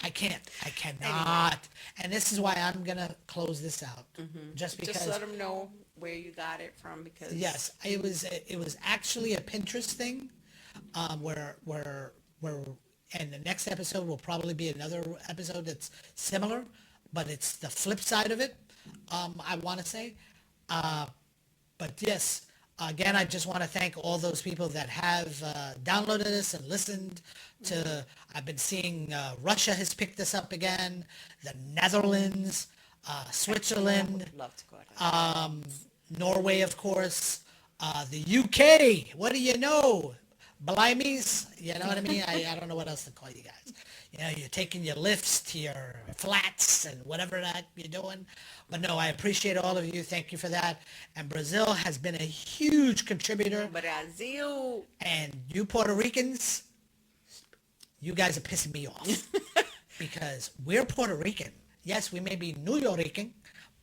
I cannot. And this is why I'm going to close this out. Just because. Just let them know where you got it from, because Yes, it was actually a Pinterest thing, where and the next episode will probably be another episode that's similar, but it's the flip side of it. I want to say, but yes, again, I just want to thank all those people that have downloaded this and listened to. I've been seeing Russia has picked this up again, the Netherlands, I Switzerland, would love to go ahead. Norway, of course, the UK. What do you know? Blimies, you know what I mean? I don't know what else to call you guys. You know, you're taking your lifts to your flats and whatever that you're doing. But no, I appreciate all of you. Thank you for that. And Brazil has been a huge contributor. Brazil. And you Puerto Ricans, you guys are pissing me off. Because we're Puerto Rican. Yes, we may be New Yorican,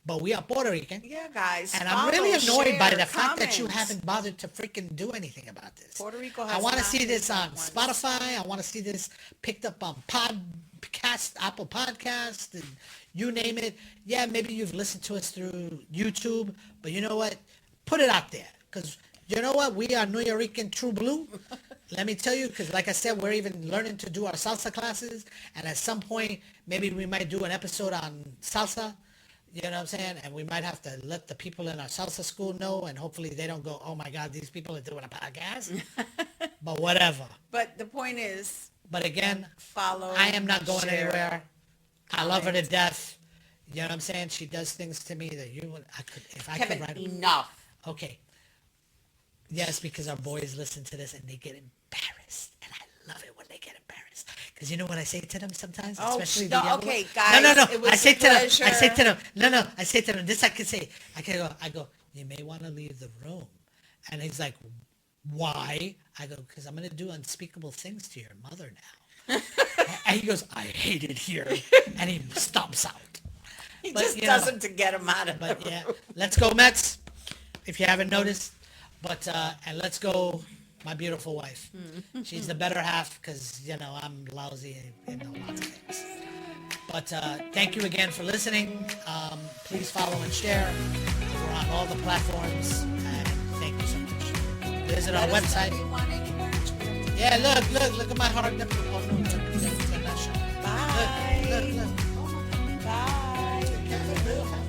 but we are Puerto Rican. Yeah, guys. And I'm really follow, annoyed by share, the fact that you comment. haven't bothered to freaking do anything about this. Puerto Rico I has want to not see this been on once. Spotify. I want to see this picked up on podcast, Apple Podcast, and you name it. Yeah, maybe you've listened to us through YouTube, but you know what? Put it out there, because you know what? We are New Yorican True Blue. Let me tell you, because like I said, we're even learning to do our salsa classes, and at some point, maybe we might do an episode on salsa. You know what I'm saying? And we might have to let the people in our salsa school know, and hopefully they don't go, oh my God, these people are doing a podcast. But whatever. But the point is, But again, follow. I am not going share. anywhere. I love her to death. You know what I'm saying? She does things to me that I could, if I Kevin, could write. enough. Okay. Yes, because our boys listen to this and they get embarrassed, and I love it when they get embarrassed. Because you know what I say to them sometimes, Oh, especially no, the younger okay, ones? guys, No. it was I say a to them. I pleasure. say to them. No. I say to them. This I can say. I go. You may want to leave the room, and he's like, why? I go, because I'm gonna do unspeakable things to your mother now. And he goes, I hate it here, and he stomps out. He But, just you know, does it to get him out of But the yeah, room. let's go Mets, if you haven't noticed. But and let's go my beautiful wife. She's the better half, because you know I'm lousy in lots of things. But thank you again for listening. Please follow and share. We're on all the platforms, and thank you so much. Visit our Let us know website. if you want any encouragement. Yeah, look at my hard nipple. Oh no, look, they're not showing. Bye. Look. Bye. Look.